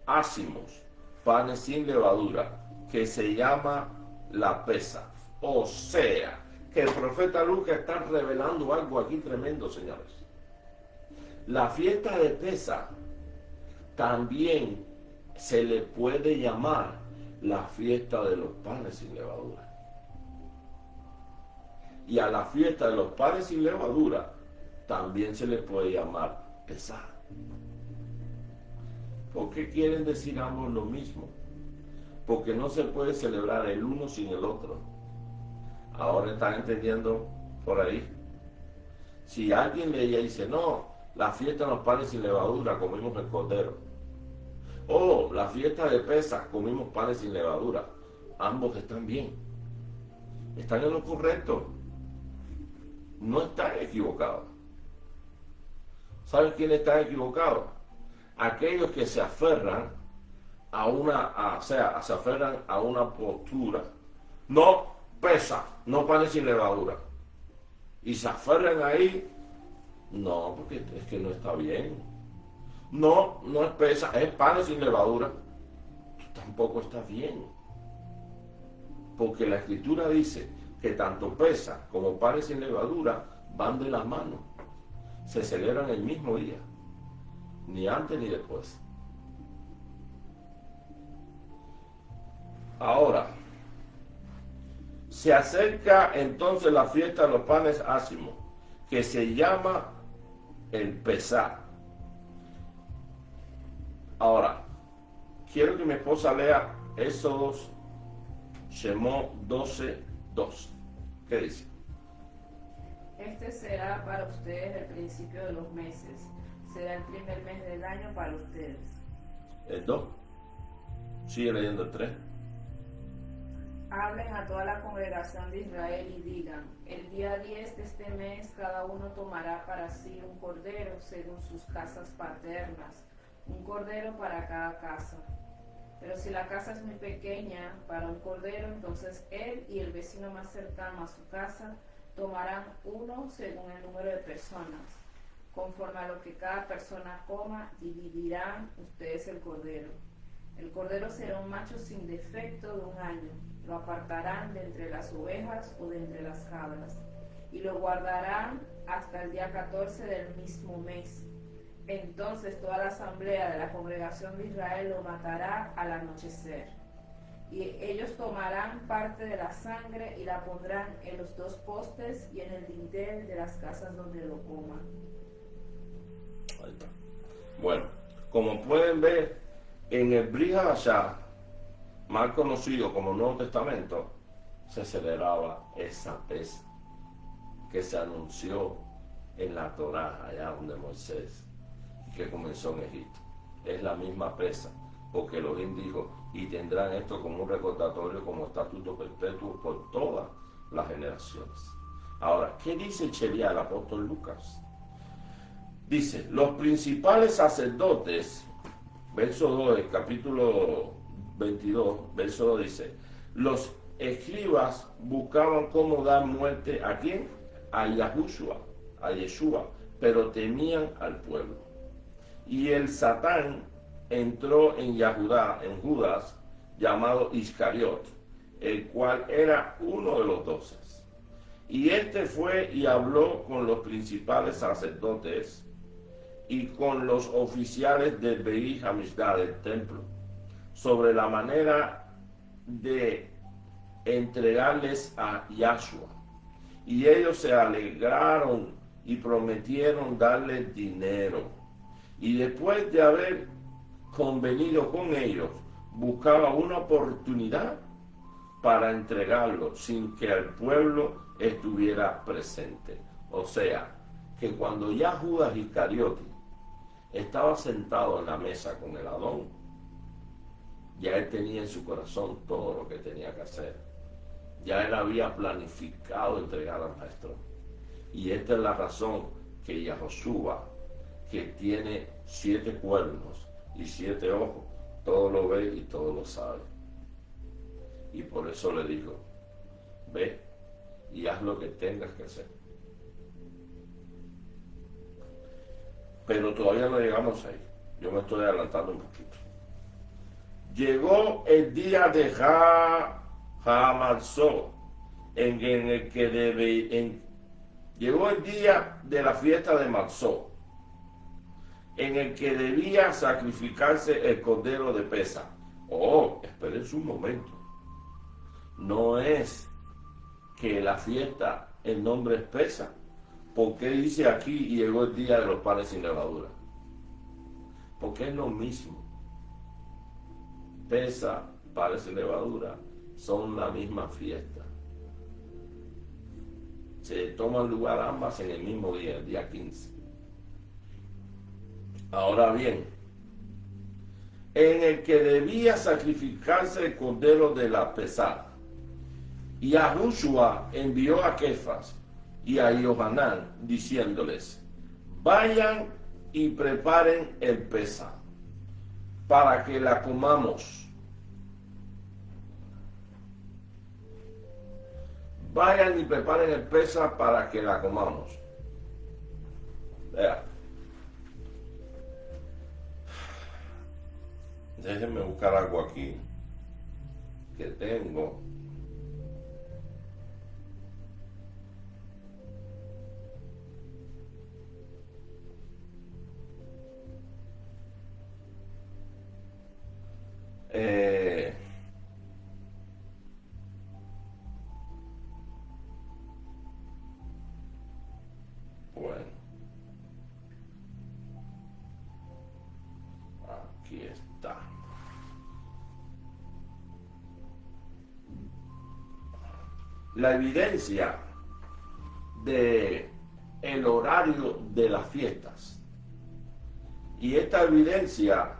Speaker 1: ácimos, panes sin levadura, que se llama la Pesaj. O sea, que el profeta Lucas está revelando algo aquí tremendo, señores. La fiesta de Pesaj también se le puede llamar la fiesta de los panes sin levadura. Y a la fiesta de los panes sin levadura también se le puede llamar Pesaj. ¿Por qué quieren decir ambos lo mismo? Porque no se puede celebrar el uno sin el otro. Ahora están entendiendo por ahí. Si alguien leía y dice, no, la fiesta de los panes sin levadura, comimos el cordero. O la fiesta de Pesaj, comimos panes sin levadura. Ambos están bien. Están en lo correcto. No están equivocados. ¿Sabes quiénes están equivocados? Aquellos que se aferran se aferran a una postura. No Pesaj, no panes sin levadura. Y se aferran ahí. No, porque es que no está bien. No es Pesaj, es panes sin levadura. Tampoco está bien. Porque la Escritura dice que tanto Pesaj como panes sin levadura van de la mano. Se celebran el mismo día. Ni antes ni después. Ahora, se acerca entonces la fiesta de los panes ácimos, que se llama el Pesaj. Ahora, quiero que mi esposa lea Éxodo Shemot 12:2. ¿Qué dice?
Speaker 2: Este será para ustedes el principio de los meses. Será el primer mes del año para ustedes.
Speaker 1: El 2. Sigue leyendo el 3.
Speaker 2: Hablen a toda la congregación de Israel y digan, el día 10 de este mes cada uno tomará para sí un cordero según sus casas paternas, un cordero para cada casa. Pero si la casa es muy pequeña para un cordero, entonces él y el vecino más cercano a su casa tomarán uno según el número de personas. Conforme a lo que cada persona coma, dividirán ustedes el cordero. El cordero será un macho sin defecto de un año. Lo apartarán de entre las ovejas o de entre las cabras, y lo guardarán hasta el día 14 del mismo mes. Entonces toda la asamblea de la congregación de Israel lo matará al anochecer. Y ellos tomarán parte de la sangre y la pondrán en los dos postes y en el dintel de las casas donde lo coman.
Speaker 1: Ahí está. Bueno, como pueden ver, en el Brit Hadashah, más conocido como Nuevo Testamento, se celebraba esa Pesaj que se anunció en la Torá, allá donde Moisés, y que comenzó en Egipto. Es la misma Pesaj, porque Elohim dijo, y tendrán esto como un recordatorio, como estatuto perpetuo por todas las generaciones. Ahora, ¿qué dice Shelia, el apóstol Lucas? Dice, los principales sacerdotes, verso 2 del capítulo 22, verso 2 dice, los escribas buscaban cómo dar muerte ¿a quién? A Yeshua, pero temían al pueblo. Y el Satán entró en Yahudá, en Judas, llamado Iscariot, el cual era uno de los 12. Y este fue y habló con los principales sacerdotes y con los oficiales del Beit Hamishdah, del templo, sobre la manera de entregarles a Yahshua. Y ellos se alegraron y prometieron darles dinero. Y después de haber convenido con ellos, buscaba una oportunidad para entregarlo sin que el pueblo estuviera presente. O sea, que cuando ya Judas Iscariote estaba sentado en la mesa con el Adón, ya él tenía en su corazón todo lo que tenía que hacer. Ya él había planificado entregar al maestro. Y esta es la razón que Yahoshua, que tiene 7 cuernos y 7 ojos, todo lo ve y todo lo sabe. Y por eso le dijo, ve y haz lo que tengas que hacer. Pero todavía no llegamos ahí. Yo me estoy adelantando un poquito. Llegó el día de Hamatzot, llegó el día de la fiesta de Matzot, en el que debía sacrificarse el cordero de Pesa. Oh, esperen un momento. No es que la fiesta, el nombre es Pesa. ¿Por qué dice aquí llegó el día de los panes sin levadura? Porque es lo mismo. Pesa, panes sin levadura, son la misma fiesta. Se toman lugar ambas en el mismo día, el día 15. Ahora bien, en el que debía sacrificarse el cordero de la pesada, y Yahushua envió a Kefas y a Yohanan diciéndoles, vayan y preparen el pesa para que la comamos. Vayan y preparen el pesa para que la comamos. Vean. Déjenme buscar algo aquí que tengo. Bueno, aquí está. La evidencia de el horario de las fiestas. Y esta evidencia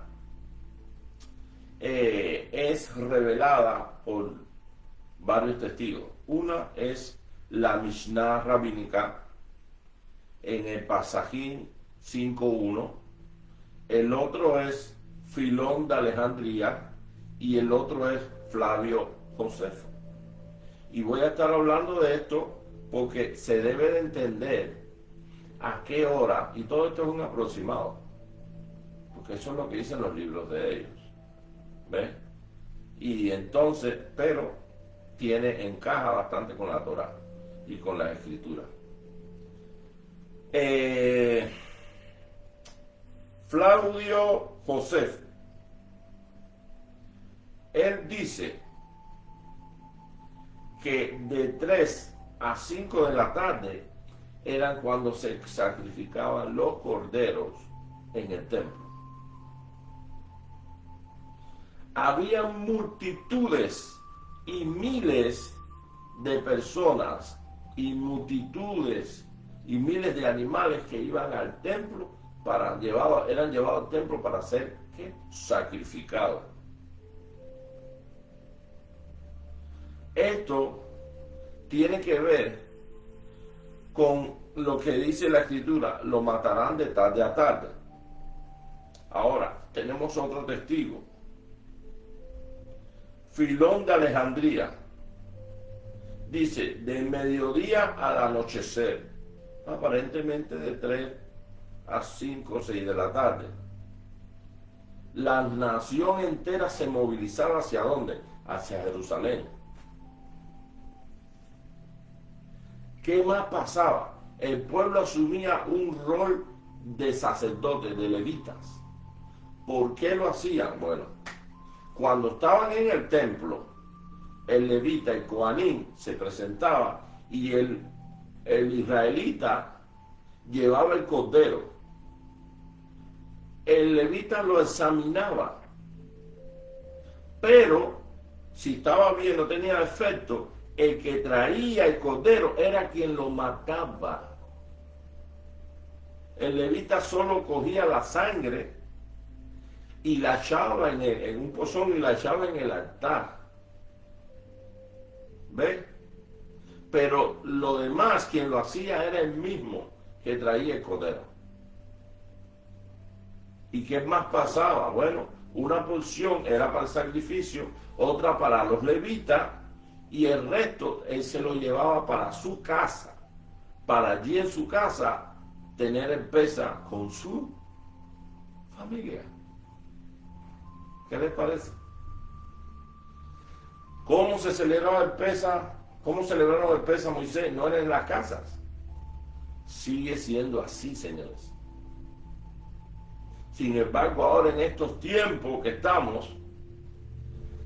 Speaker 1: es revelada por varios testigos. Una es la Mishnah rabínica en el Pasajín 5.1. El otro es Filón de Alejandría y el otro es Flavio Josefo. Y voy a estar hablando de esto porque se debe de entender a qué hora, y todo esto es un aproximado, porque eso es lo que dicen los libros de ellos. ¿Ves? Y entonces, pero encaja bastante con la Torá y con la Escritura. Flavio Josefo, él dice que de 3 a 5 de la tarde eran cuando se sacrificaban los corderos en el templo. Había multitudes y miles de personas y multitudes y miles de animales que iban al templo eran llevados al templo para ser sacrificados. Esto tiene que ver con lo que dice la Escritura, lo matarán de tarde a tarde. Ahora, tenemos otro testigo. Filón de Alejandría dice, de mediodía al anochecer, aparentemente de 3 a 5 o 6 de la tarde, la nación entera se movilizaba ¿hacia dónde? Hacia Jerusalén. ¿Qué más pasaba? El pueblo asumía un rol de sacerdotes, de levitas. ¿Por qué lo hacían? Bueno, cuando estaban en el templo, el levita, el coanín, se presentaba y el israelita llevaba el cordero. El levita lo examinaba, pero si estaba bien, no tenía efecto, el que traía el cordero era quien lo mataba. El levita solo cogía la sangre y la echaba en un pozón y la echaba en el altar. ¿Ves? Pero lo demás, quien lo hacía era el mismo que traía el cordero. ¿Y qué más pasaba? Bueno, una porción era para el sacrificio, otra para los levitas, y el resto él se lo llevaba para su casa, para allí en su casa tener el Pesa con su familia. ¿Qué les parece? ¿Cómo se celebraba el Pesa? ¿Cómo celebraron el Pesa Moisés? No era en las casas. Sigue siendo así, señores. Sin embargo, ahora en estos tiempos que estamos,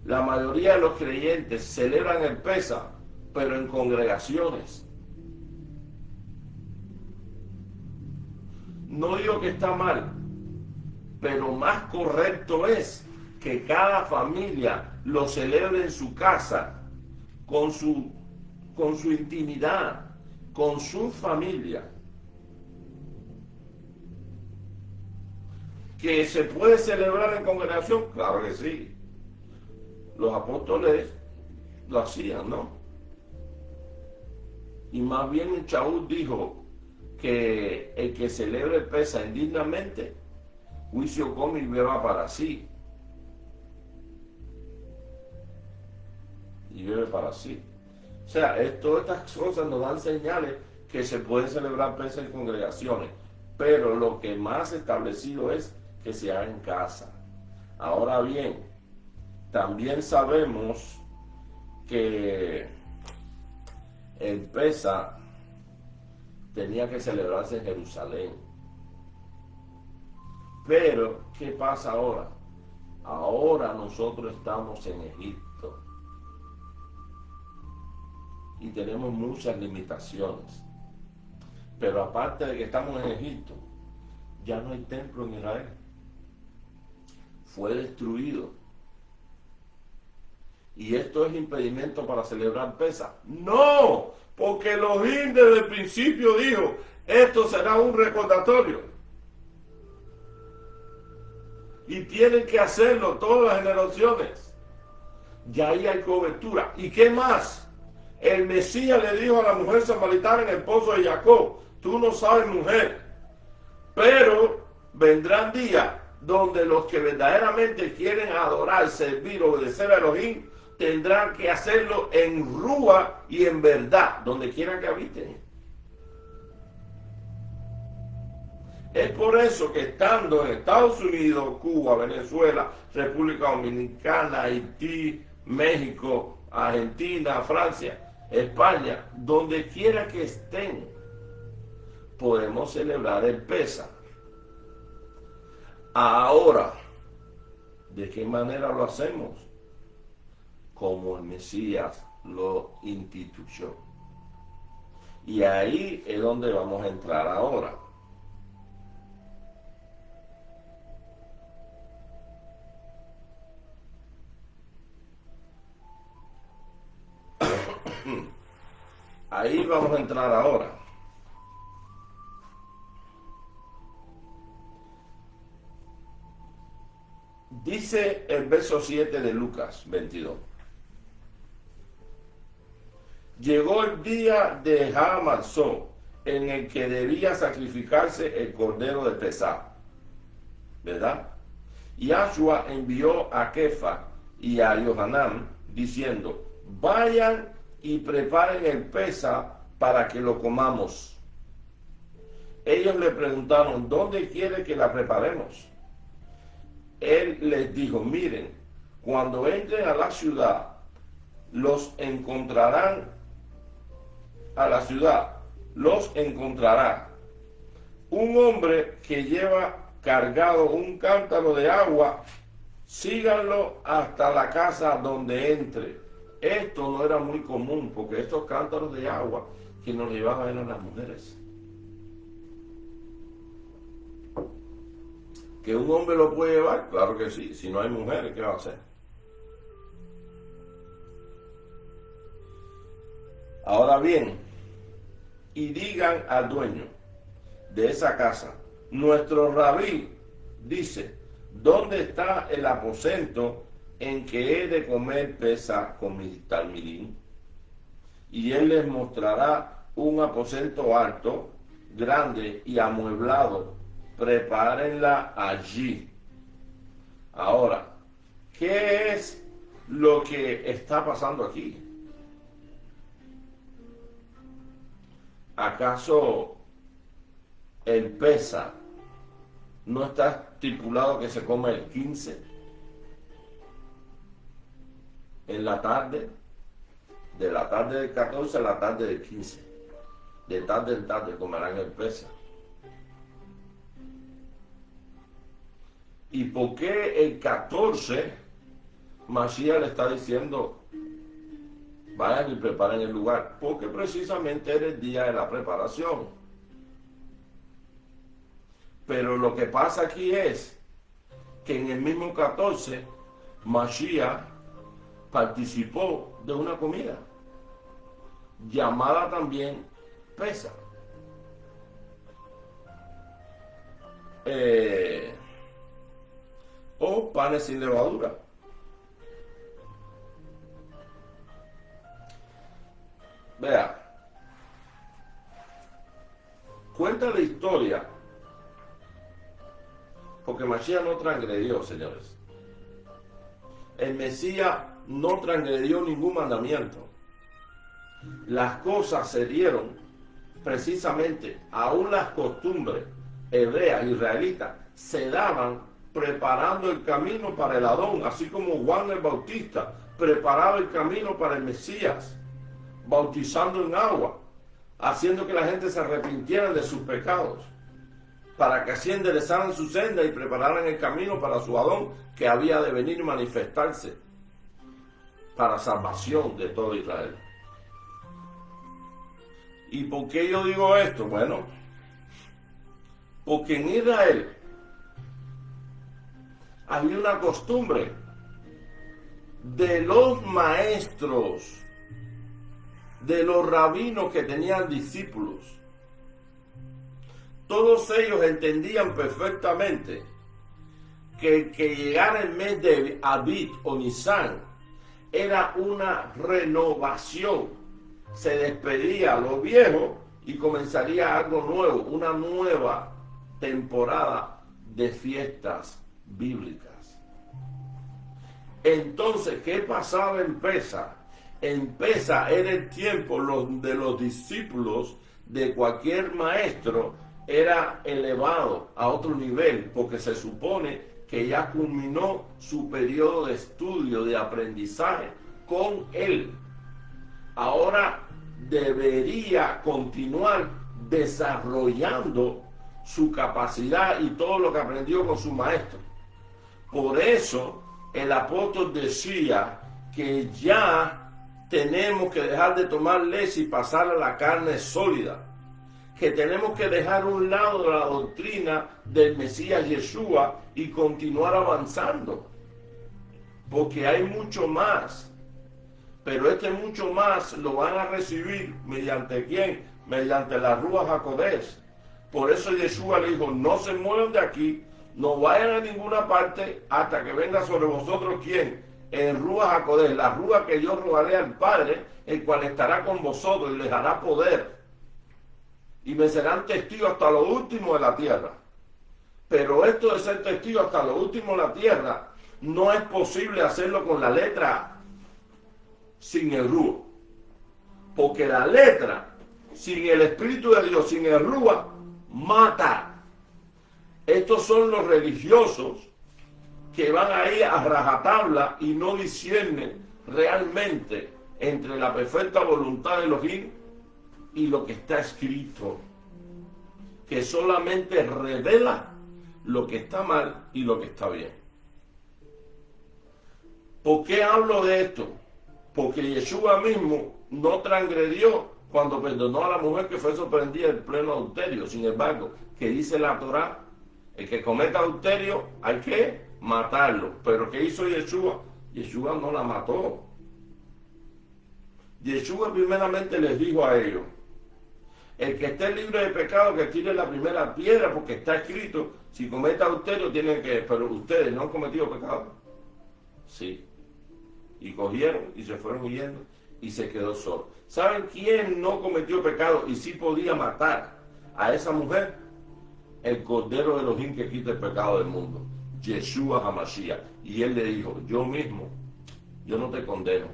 Speaker 1: la mayoría de los creyentes celebran el Pesa, pero en congregaciones. No digo que está mal, pero más correcto es que cada familia lo celebre en su casa, con su intimidad, con su familia. ¿Que se puede celebrar en congregación? Claro que sí. Los apóstoles lo hacían, ¿no? Y más bien el Shaul dijo que el que celebre el Pesa indignamente, juicio come y beba para sí. Y bebe para sí. O sea, todas estas cosas nos dan señales que se puede celebrar Pesa en congregaciones. Pero lo que más establecido es que se haga en casa. Ahora bien, también sabemos que el Pesa tenía que celebrarse en Jerusalén. Pero, ¿qué pasa ahora? Ahora nosotros estamos en Egipto y tenemos muchas limitaciones. Pero aparte de que estamos en Egipto, ya no hay templo en Israel. Fue destruido. ¿Y esto es impedimento para celebrar Pesa? ¡No! Porque Elohim desde el principio dijo, esto será un recordatorio. Y tienen que hacerlo todas las generaciones. Ya ahí hay cobertura. ¿Y qué más? El Mesías le dijo a la mujer samaritana en el pozo de Jacob, tú no sabes, mujer, pero vendrán días donde los que verdaderamente quieren adorar, servir, obedecer a Elohim, tendrán que hacerlo en rúa y en verdad, donde quiera que habiten. Es por eso que estando en Estados Unidos, Cuba, Venezuela, República Dominicana, Haití, México, Argentina, Francia, España, donde quiera que estén, podemos celebrar el Pesa. Ahora, ¿de qué manera lo hacemos? Como el Mesías lo instituyó. Y ahí es donde vamos a entrar ahora. Ahí vamos a entrar ahora. Dice el verso 7 de Lucas 22. Llegó el día de Hamatzot, en el que debía sacrificarse el cordero de Pesá, ¿verdad? Y Yahshua envió a Kefa y a Yohanan diciendo, vayan y preparen el Pesa para que lo comamos. Ellos le preguntaron, ¿dónde quiere que la preparemos? él les dijo, miren, cuando entren a la ciudad, los encontrarán a la ciudad, los encontrará un hombre que lleva cargado un cántaro de agua, síganlo hasta la casa donde entre. Esto no era muy común, porque estos cántaros de agua que nos llevaban eran las mujeres. ¿Que un hombre lo puede llevar? Claro que sí. Si no hay mujeres, ¿qué va a hacer? Ahora bien, y digan al dueño de esa casa, nuestro rabí dice, ¿dónde está el aposento en que he de comer pesa con mi talmidín? Y él les mostrará un aposento alto, grande y amueblado. Prepárenla allí. Ahora, ¿qué es lo que está pasando aquí? ¿Acaso el pesa no está estipulado que se come el 15 en la tarde? De la tarde del 14 a la tarde del 15. De tarde en tarde comerán el pesa. ¿Y por qué el 14 Mashiach le está diciendo vayan y preparen el lugar? Porque precisamente era el día de la preparación. Pero lo que pasa aquí es que en el mismo 14 Mashiach participó de una comida llamada también pesa. O panes sin levadura. Vea, cuenta la historia, porque Mashiach no transgredió, señores. El Mesías no transgredió ningún mandamiento. Las cosas se dieron precisamente, aún las costumbres hebreas, israelitas, se daban preparando el camino para el Adón, así como Juan el Bautista preparaba el camino para el Mesías, bautizando en agua, haciendo que la gente se arrepintiera de sus pecados, para que así enderezaran su senda y prepararan el camino para su Adón, que había de venir y manifestarse para salvación de todo Israel. ¿Y por qué yo digo esto? Bueno, porque en Israel había una costumbre de los maestros, de los rabinos que tenían discípulos. Todos ellos entendían perfectamente que llegara el mes de Abib o Nisan era una renovación. Se despedía lo viejo y comenzaría algo nuevo, una nueva temporada de fiestas bíblicas. Entonces, ¿qué pasaba en Pesa? En Pesa era el tiempo de los discípulos de cualquier maestro era elevado a otro nivel, porque se supone que ya culminó su periodo de estudio, de aprendizaje con él. Ahora debería continuar desarrollando su capacidad y todo lo que aprendió con su maestro. Por eso el apóstol decía que ya tenemos que dejar de tomar leche y pasar a la carne sólida, que tenemos que dejar a un lado la doctrina del Mesías Yeshua y continuar avanzando, porque hay mucho más. Pero este mucho más lo van a recibir mediante ¿quién? Mediante la Ruach HaKodesh. Por eso Yeshua le dijo, no se muevan de aquí, no vayan a ninguna parte hasta que venga sobre vosotros ¿quién? El Ruach HaKodesh, la Ruach que yo rogaré al Padre, el cual estará con vosotros y les dará poder. Y me serán testigos hasta lo último de la tierra. Pero esto de ser testigo hasta lo último de la tierra, no es posible hacerlo con la letra sin el Ruach. Porque la letra, sin el Espíritu de Dios, sin el Ruach, mata. Estos son los religiosos que van ahí a rajatabla y no disciernen realmente entre la perfecta voluntad de Elohim y lo que está escrito, que solamente revela lo que está mal y lo que está bien. ¿Por qué hablo de esto? Porque Yeshua mismo no transgredió cuando perdonó a la mujer que fue sorprendida en pleno adulterio. Sin embargo, que dice la Torá, el que cometa adulterio hay que matarlo. Pero ¿qué hizo Yeshua? Yeshua no la mató. Yeshua primeramente les dijo a ellos: el que esté libre de pecado que tire la primera piedra, porque está escrito, si cometa adulterio tienen que... Pero ustedes no han cometido pecado. Sí. Y cogieron y se fueron huyendo y se quedó solo. ¿Saben quién no cometió pecado y sí podía matar a esa mujer? El Cordero de Elohim que quita el pecado del mundo, Yeshua HaMashiach. Y él le dijo: yo mismo, yo no te condeno,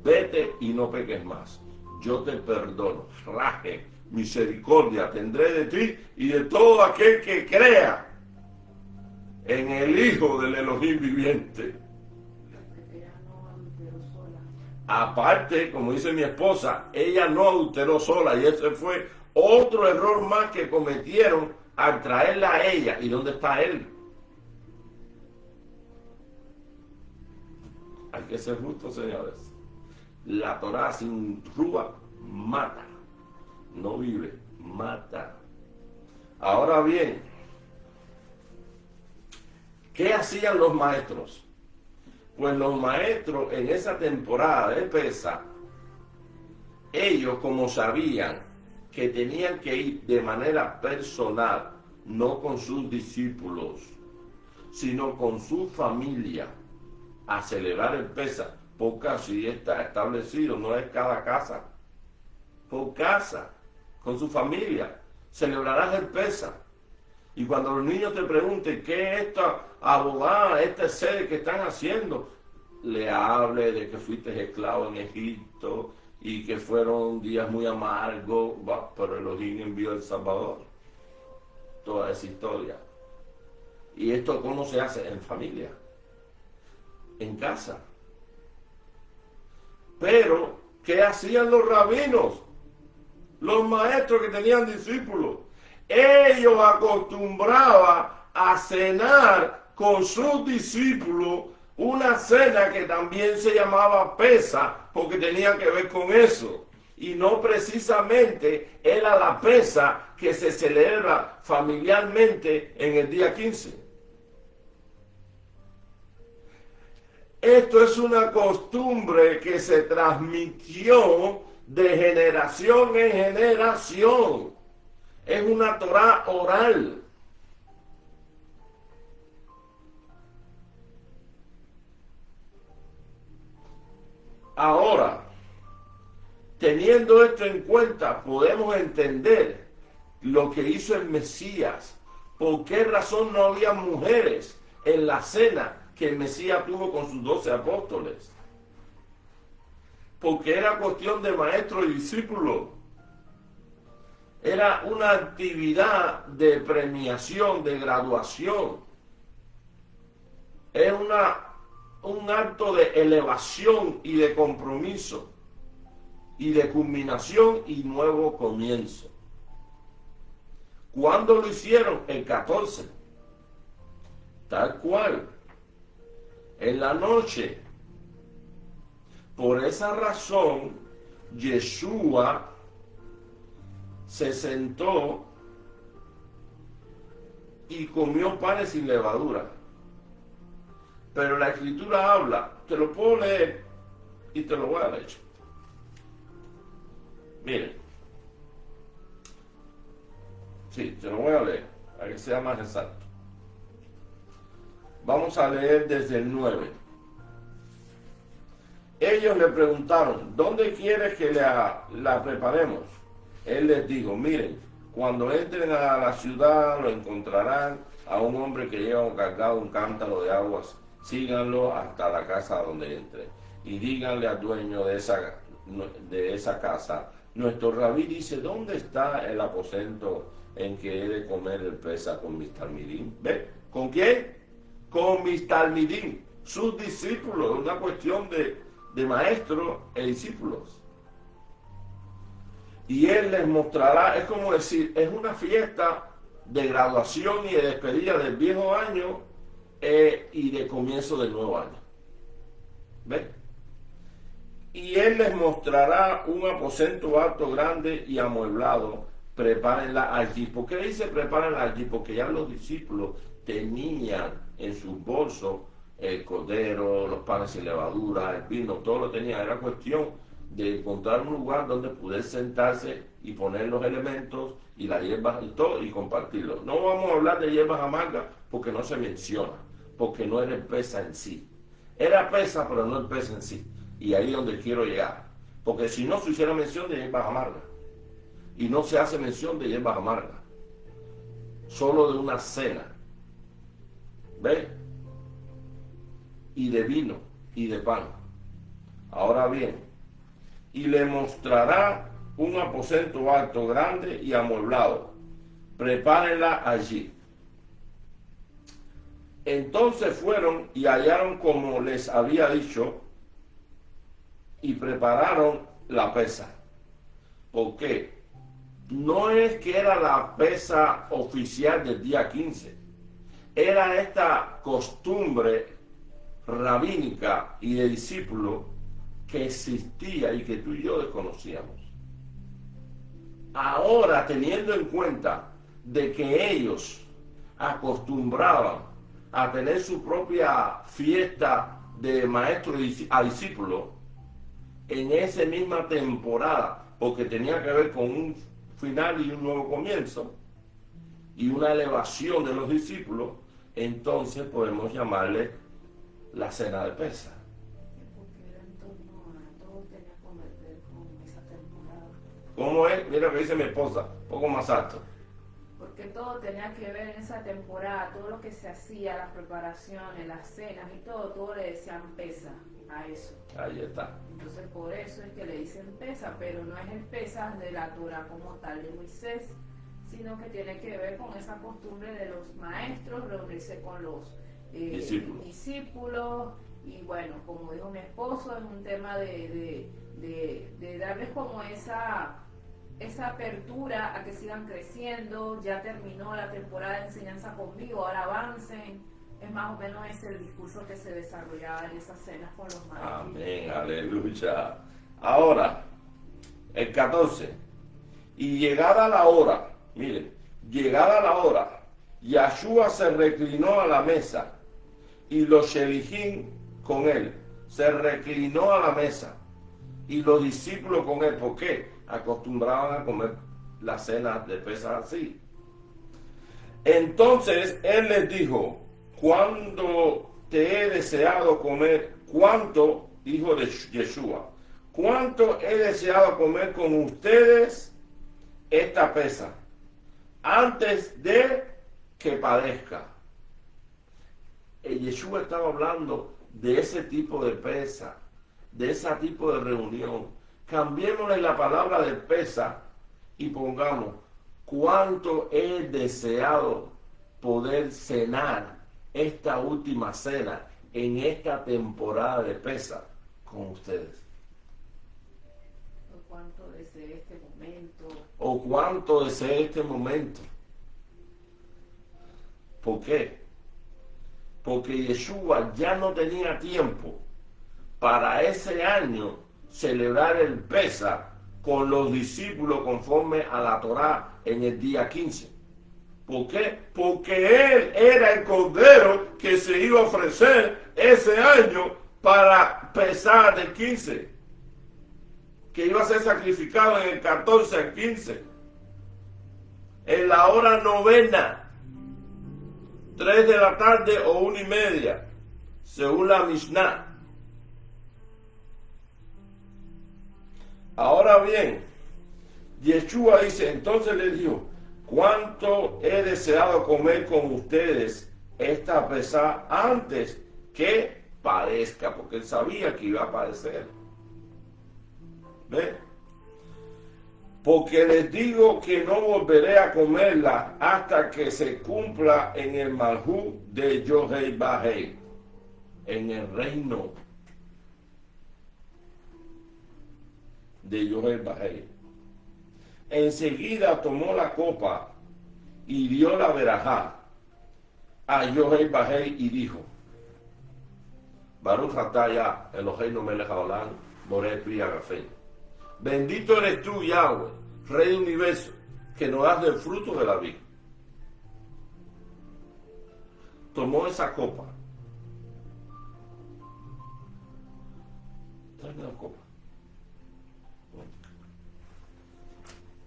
Speaker 1: vete y no peques más, yo te perdono, raje, misericordia tendré de ti y de todo aquel que crea en el Hijo del Elohim viviente. Aparte, como dice mi esposa, ella no adulteró sola, y ese fue otro error más que cometieron al traerla a ella. ¿Y dónde está él? Hay que ser justos, señores. La Torá sin rúa mata, no vive, mata. Ahora bien, ¿qué hacían los maestros? Pues los maestros en esa temporada de Pesaj, ellos como sabían que tenían que ir de manera personal, no con sus discípulos, sino con su familia, a celebrar el Pesaj, porque así está establecido, no es cada casa, por casa, con su familia, celebrarás el Pesaj. Y cuando los niños te pregunten qué es esta abogada, esta sede que están haciendo, le hable de que fuiste esclavo en Egipto y que fueron días muy amargos, pero Elohim envió el Salvador. Toda esa historia. ¿Y esto cómo se hace? En familia, en casa. Pero, ¿qué hacían los rabinos? Los maestros que tenían discípulos. Ellos acostumbraban a cenar con sus discípulos una cena que también se llamaba Pesaj, porque tenía que ver con eso. Y no precisamente era la Pesaj que se celebra familiarmente en el día 15. Esto es una costumbre que se transmitió de generación en generación. Es una Torá oral. Ahora, teniendo esto en cuenta, podemos entender lo que hizo el Mesías. ¿Por qué razón no había mujeres en la cena que el Mesías tuvo con sus 12 apóstoles? Porque era cuestión de maestro y discípulo. Era una actividad de premiación, de graduación. Es un acto de elevación y de compromiso, y de culminación y nuevo comienzo. ¿Cuándo lo hicieron? El 14. Tal cual. En la noche. Por esa razón, Yeshua se sentó y comió panes sin levadura. Pero la Escritura habla, te lo puedo leer y te lo voy a leer. Miren. Sí, te lo voy a leer, para que sea más exacto. Vamos a leer desde el 9. Ellos le preguntaron: ¿dónde quieres que la preparemos? Él les dijo: miren, cuando entren a la ciudad lo encontrarán a un hombre que lleva cargado un cántaro de aguas. Síganlo hasta la casa donde entre y díganle al dueño de esa casa: nuestro rabí dice, ¿dónde está el aposento en que he de comer el Pesaj con mis talmidim? ¿Ve? ¿Con quién? con mis talmidim, sus discípulos, una cuestión de maestros e discípulos. Y él les mostrará, es como decir, es una fiesta de graduación y de despedida del viejo año y de comienzo del nuevo año. ¿Ven? Y él les mostrará un aposento alto, grande y amueblado. Prepárenla allí. ¿Por qué dice prepárenla allí? Porque ya los discípulos tenían en sus bolsos el cordero, los panes sin levadura, el vino, todo lo tenían. Era cuestión de encontrar un lugar donde poder sentarse y poner los elementos y las hierbas y todo y compartirlo. No vamos a hablar de hierbas amargas porque no se menciona, porque no era el pesa en sí. Era pesa, pero no el pesa en sí. Y ahí es donde quiero llegar. Porque si no se hiciera mención de hierbas amargas, y no se hace mención de hierbas amargas, solo de una cena, ¿ves? Y de vino y de pan. Ahora bien, y le mostrará un aposento alto, grande y amueblado. Prepárenla allí. Entonces fueron y hallaron como les había dicho y prepararon la pesa. ¿Por qué? No es que era la pesa oficial del día 15. Era esta costumbre rabínica y de discípulo que existía y que tú y yo desconocíamos. Ahora, teniendo en cuenta de que ellos acostumbraban a tener su propia fiesta de maestro a discípulo en esa misma temporada, porque tenía que ver con un final y un nuevo comienzo y una elevación de los discípulos, entonces podemos llamarle la cena de Pesa.
Speaker 2: Porque era en torno a todo tenía que ver con esa temporada.
Speaker 1: ¿Cómo es? Mira lo que dice mi esposa, un poco más alto.
Speaker 2: Porque todo tenía que ver en esa temporada, todo lo que se hacía, las preparaciones, las cenas y todo le decían pesa a eso.
Speaker 1: Ahí está.
Speaker 2: Entonces por eso es que le dicen pesa, pero no es el pesa de la Torah como tal de Moisés, sino que tiene que ver con esa costumbre de los maestros reunirse con los discípulos. Y bueno, como dijo mi esposo, es un tema de darles como esa apertura a que sigan creciendo. Ya terminó la temporada de enseñanza conmigo, ahora avancen. Es más o menos ese el discurso que se desarrollaba en esas cenas con los maestros.
Speaker 1: Amén, aleluya. Ahora, el 14. Y llegada la hora, miren, llegada la hora, Yahshua se reclinó a la mesa y los shelichim con él. Se reclinó a la mesa y los discípulos con él. ¿Por qué? Acostumbraban a comer la cena de Pesaj así. Entonces él les dijo: cuando te he deseado comer, ¿cuánto? Dijo de Yeshua, ¿cuánto he deseado comer con ustedes esta Pesaj antes de que padezca? Yeshua estaba hablando de ese tipo de Pesaj, de ese tipo de reunión. Cambiémosle la palabra de Pesaj y pongamos: cuánto he deseado poder cenar esta última cena en esta temporada de Pesaj con ustedes.
Speaker 2: O cuánto deseé este momento.
Speaker 1: O cuánto deseé este momento. ¿Por qué? Porque Yeshua ya no tenía tiempo para ese año celebrar el Pesaj con los discípulos conforme a la Torá en el día 15. ¿Por qué? Porque él era el cordero que se iba a ofrecer ese año para Pesaj del 15, que iba a ser sacrificado en el 14 al 15, en la hora novena, 3 de la tarde o 1:30, según la Mishnah. Ahora bien, Yeshua dice, entonces le dijo: cuánto he deseado comer con ustedes esta Pesaj antes que padezca, porque él sabía que iba a padecer. ¿Ve? porque les digo que no volveré a comerla hasta que se cumpla en el Malhut de Yohei Bahei, en el reino de Yohei Bahei. Enseguida tomó la copa y dio la verajá a Yohei Bahei y dijo: Baruch ataya Eloheinu melech haolam borei pri hagafén. Bendito eres tú, Yahweh, Rey del universo, que nos das del fruto de la vid. Tomó esa copa. Tráeme la copa.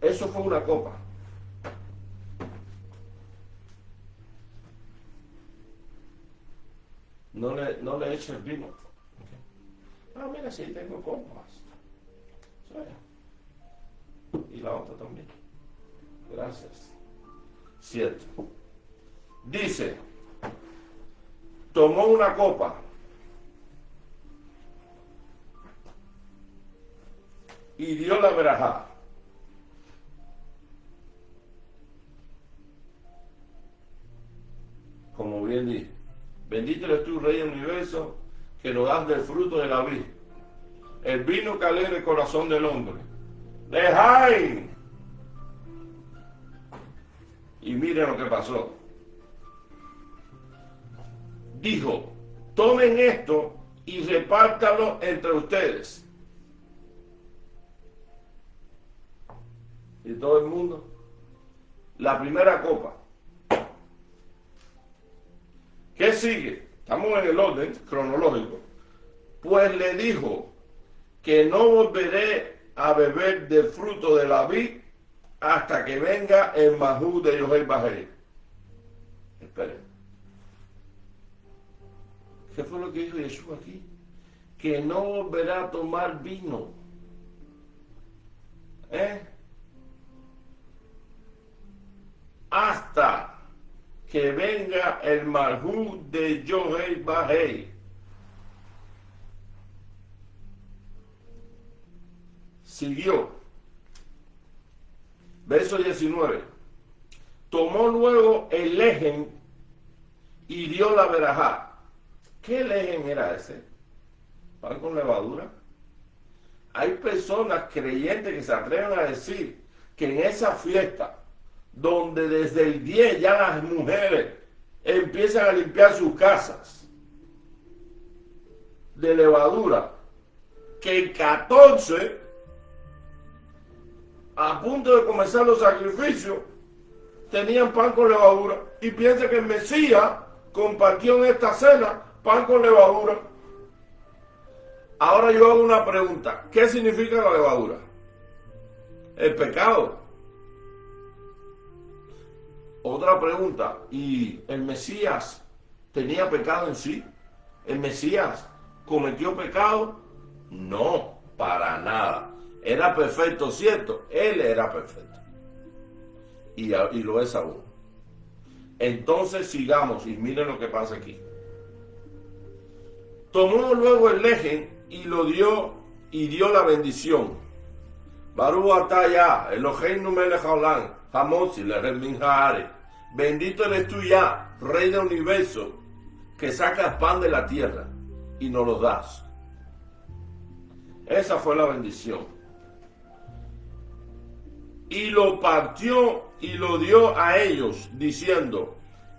Speaker 1: Eso fue una copa. No le eche el vino. Okay. Ah, mira, sí, tengo copas. Y la otra también. Gracias. 7. Dice: tomó una copa y dio la verajá. Como bien dice: bendito eres tú, Rey del universo, que nos das del fruto de la vid, el vino que alegra el corazón del hombre. ¡Lejaim! Y miren lo que pasó. Dijo: tomen esto y repártalo entre ustedes. Y todo el mundo. La primera copa. ¿Qué sigue? Estamos en el orden cronológico. Pues le dijo que no volveré a beber del fruto de la vid hasta que venga el Malhut de Yohei Bahei. Esperen. ¿Qué fue lo que dijo Jesús aquí? Que no volverá a tomar vino. Hasta que venga el Malhut de Yohei Bahei. Siguió. Verso 19. Tomó luego el lejen y dio la verajá. ¿Qué lejen era ese? ¿Pan con levadura? Hay personas creyentes que se atreven a decir que en esa fiesta, donde desde el 10 ya las mujeres empiezan a limpiar sus casas de levadura, que el 14, a punto de comenzar los sacrificios, tenían pan con levadura, y piensa que el Mesías compartió en esta cena pan con levadura. Ahora yo hago una pregunta: ¿qué significa la levadura? El pecado. Otra pregunta: ¿y el Mesías tenía pecado en sí? ¿El Mesías cometió pecado? No, para nada. Era perfecto, ¿cierto? Él era perfecto. Y lo es aún. Entonces sigamos y miren lo que pasa aquí. Tomó luego el lejen y lo dio y dio la bendición. Baruch ataya Eloheinu melech haolam hamotzi lechem min haaretz. Bendito eres tú, ya, Rey del universo, que sacas pan de la tierra y nos lo das. Esa fue la bendición. Y lo partió y lo dio a ellos, diciendo: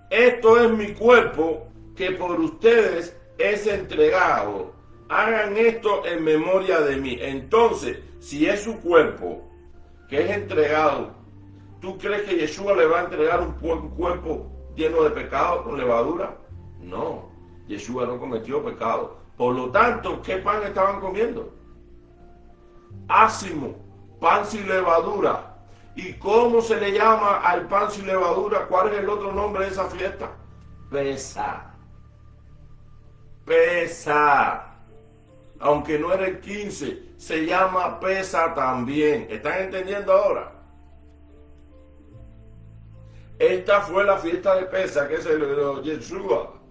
Speaker 1: esto es mi cuerpo que por ustedes es entregado. Hagan esto en memoria de mí. Entonces, si es su cuerpo que es entregado, ¿tú crees que Yeshua le va a entregar un cuerpo lleno de pecado con levadura? No, Yeshua no cometió pecado. Por lo tanto, ¿qué pan estaban comiendo? Ácimo, pan sin levadura. ¿Y cómo se le llama al pan sin levadura? ¿Cuál es el otro nombre de esa fiesta? Pesa. Pesa. Aunque no era el 15, se llama Pesa también. ¿Están entendiendo ahora? Esta fue la fiesta de Pesa que celebró Yeshua.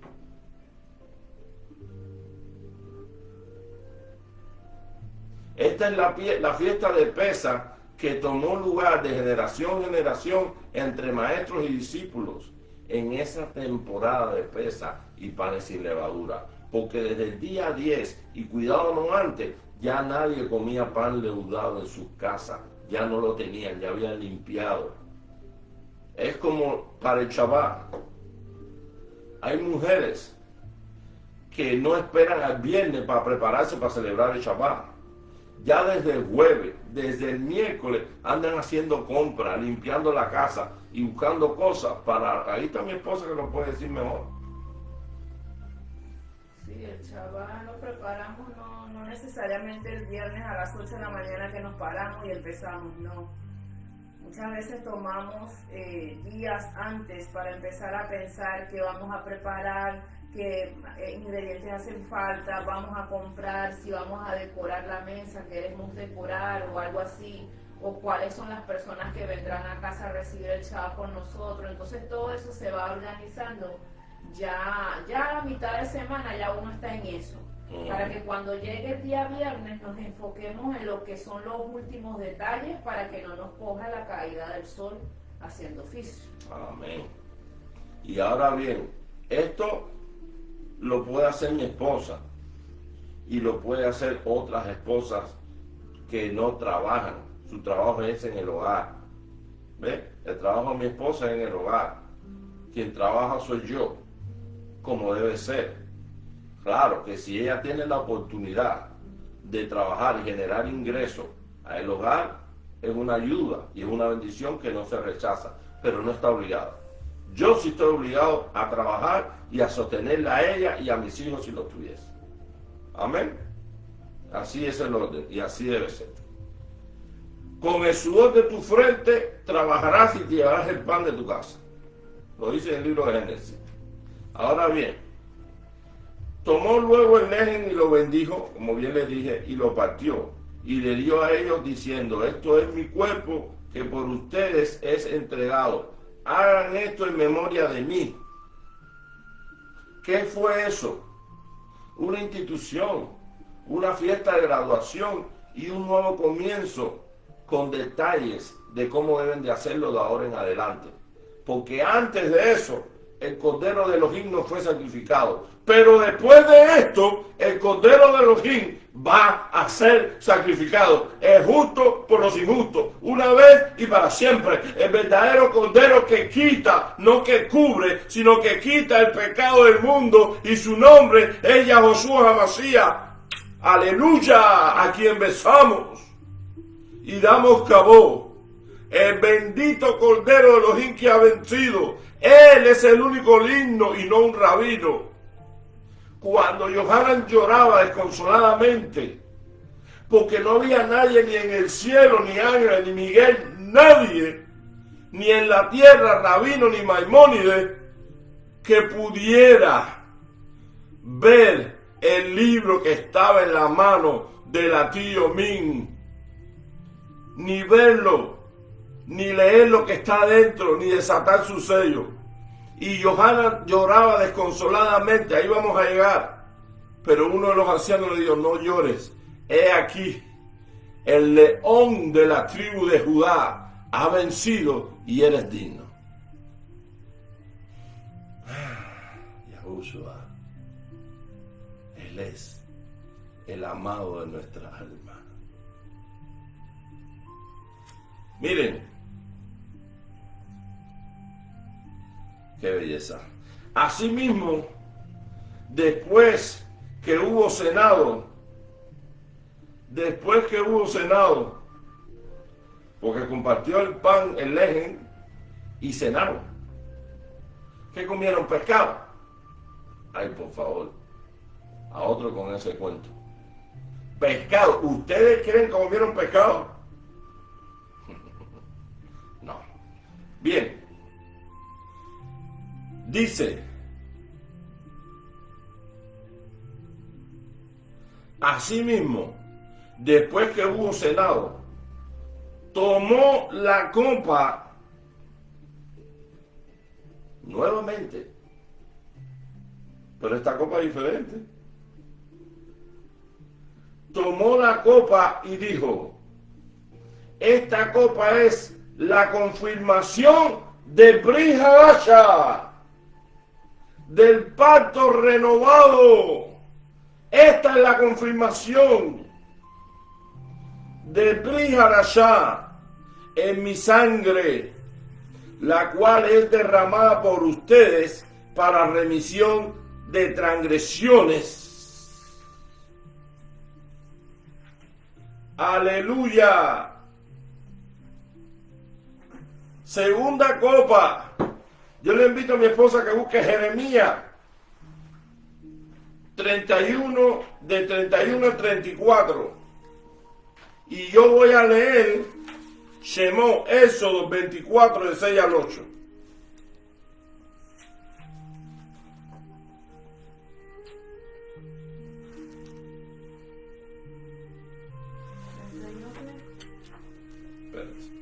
Speaker 1: Esta es la fiesta de Pesa que tomó lugar de generación en generación entre maestros y discípulos en esa temporada de pesa y panes sin levadura. Porque desde el día 10, y cuidado no antes, ya nadie comía pan leudado en sus casas. Ya no lo tenían, ya habían limpiado. Es como para el Shabbat. Hay mujeres que no esperan al viernes para prepararse para celebrar el Shabbat. Ya desde el jueves, desde el miércoles, andan haciendo compras, limpiando la casa y buscando cosas para... Ahí está mi esposa que lo puede decir mejor.
Speaker 2: Sí, el Shabbat lo preparamos no necesariamente el viernes a las 8 de la mañana que nos paramos y empezamos, no. Muchas veces tomamos días antes para empezar a pensar qué vamos a preparar, qué ingredientes hacen falta, vamos a comprar, si vamos a decorar la mesa, queremos decorar o algo así, o cuáles son las personas que vendrán a casa a recibir el Shabbat con nosotros. Entonces todo eso se va organizando. Ya a la mitad de semana ya uno está en eso, para que cuando llegue el día viernes nos enfoquemos en lo que son los últimos detalles para que no nos coja la caída del sol haciendo oficio.
Speaker 1: Amén. Y ahora bien, esto lo puede hacer mi esposa y lo puede hacer otras esposas que no trabajan. Su trabajo es en el hogar. ¿Ves? El trabajo de mi esposa es en el hogar. Quien trabaja soy yo, como debe ser. Claro que si ella tiene la oportunidad de trabajar y generar ingresos al hogar, es una ayuda y es una bendición que no se rechaza, pero no está obligada. Yo sí estoy obligado a trabajar y a sostenerla a ella y a mis hijos si lo tuviese. Amén. Así es el orden y así debe ser. Con el sudor de tu frente trabajarás y te llevarás el pan de tu casa. Lo dice en el libro de Génesis. Ahora bien, tomó luego el lejen y lo bendijo, como bien le dije, y lo partió. Y le dio a ellos diciendo, esto es mi cuerpo que por ustedes es entregado. Hagan esto en memoria de mí. ¿Qué fue eso? Una institución, una fiesta de graduación y un nuevo comienzo con detalles de cómo deben de hacerlo de ahora en adelante. Porque antes de eso, el Cordero de Elohim no fue sacrificado. Pero después de esto, el Cordero de Elohim va a ser sacrificado. Es justo por los injustos, una vez y para siempre. El verdadero Cordero que quita, no que cubre, sino que quita el pecado del mundo. Y su nombre es Yahoshua HaMashiach. Aleluya, a quien besamos y damos cabo. El bendito Cordero de Elohim que ha vencido. Él es el único digno y no un rabino. Cuando Yohanan lloraba desconsoladamente, porque no había nadie ni en el cielo, ni Ángel, ni Miguel, nadie, ni en la tierra, rabino, ni Maimónides, que pudiera ver el libro que estaba en la mano de la tío Min, ni verlo, ni leer lo que está adentro, ni desatar su sello. Y Yohanan lloraba desconsoladamente, ahí vamos a llegar. Pero uno de los ancianos le dijo, no llores, he aquí, el león de la tribu de Judá ha vencido y eres digno. Yahushua, Él es el amado de nuestra alma. Miren, qué belleza. Asimismo, después que hubo cenado, porque compartió el pan, el lejen, y cenaron. ¿Qué comieron? Pescado. Ay, por favor, a otro con ese cuento. Pescado. ¿Ustedes creen que comieron pescado? No. Bien. Dice, asimismo, después que hubo cenado, tomó la copa nuevamente, pero esta copa es diferente. Tomó la copa y dijo, Esta copa es la confirmación de Brit Hadashah, del pacto renovado. Esta es la confirmación de Brit Hadashah en mi sangre, la cual es derramada por ustedes para remisión de transgresiones. Aleluya. Segunda copa. Yo le invito a mi esposa que busque Jeremías 31, de 31 al 34. Y yo voy a leer Shemot, Éxodo 24, de 6 al 8. Espérense.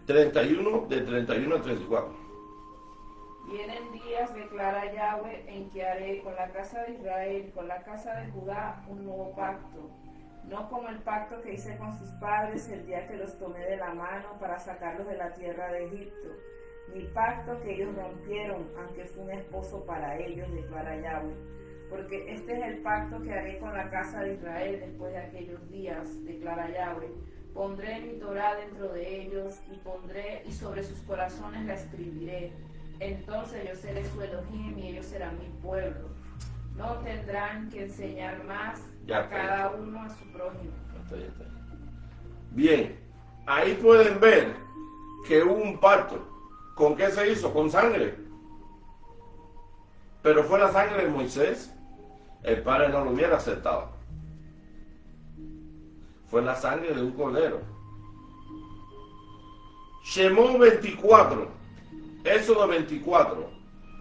Speaker 1: 31, de 31 al 34.
Speaker 2: Vienen días, declara Yahweh, en que haré con la casa de Israel y con la casa de Judá un nuevo pacto, no como el pacto que hice con sus padres el día que los tomé de la mano para sacarlos de la tierra de Egipto, ni pacto que ellos rompieron, aunque fue un esposo para ellos, declara Yahweh. Porque este es el pacto que haré con la casa de Israel después de aquellos días, declara Yahweh. Pondré mi Torah dentro de ellos y sobre sus corazones la escribiré. Entonces yo seré su Elohim y ellos serán mi pueblo. No tendrán que enseñar más a cada uno a su prójimo.
Speaker 1: Ya está. Bien, ahí pueden ver que hubo un pacto. ¿Con qué se hizo? Con sangre. Pero fue la sangre de Moisés. El Padre no lo hubiera aceptado. Fue la sangre de un cordero. Shemot 24, Éxodo 24,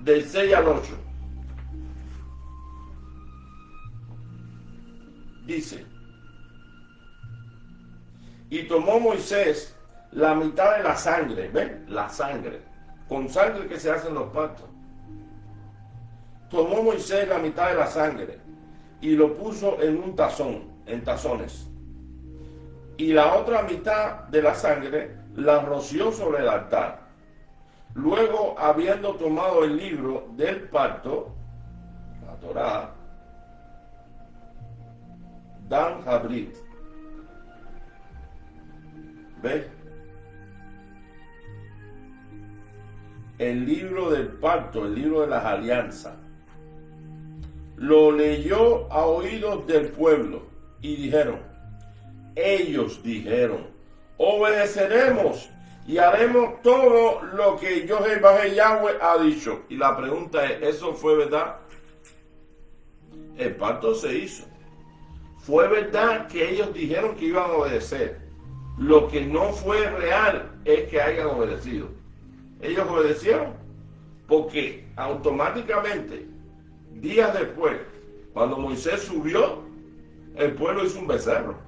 Speaker 1: del 6 al 8. Dice: y tomó Moisés la mitad de la sangre, ¿ven? La sangre, con sangre que se hacen los pactos. Tomó Moisés la mitad de la sangre y lo puso en un tazón, en tazones. Y la otra mitad de la sangre la roció sobre el altar. Luego, habiendo tomado el libro del pacto, la Torá, Dan Habrit, ¿ves? El libro del pacto, el libro de las alianzas, lo leyó a oídos del pueblo y ellos dijeron, obedeceremos y haremos todo lo que Yahweh ha dicho. Y la pregunta es, ¿eso fue verdad? El pacto se hizo. Fue verdad que ellos dijeron que iban a obedecer. Lo que no fue real es que hayan obedecido. Ellos obedecieron porque automáticamente, días después, cuando Moisés subió, el pueblo hizo un becerro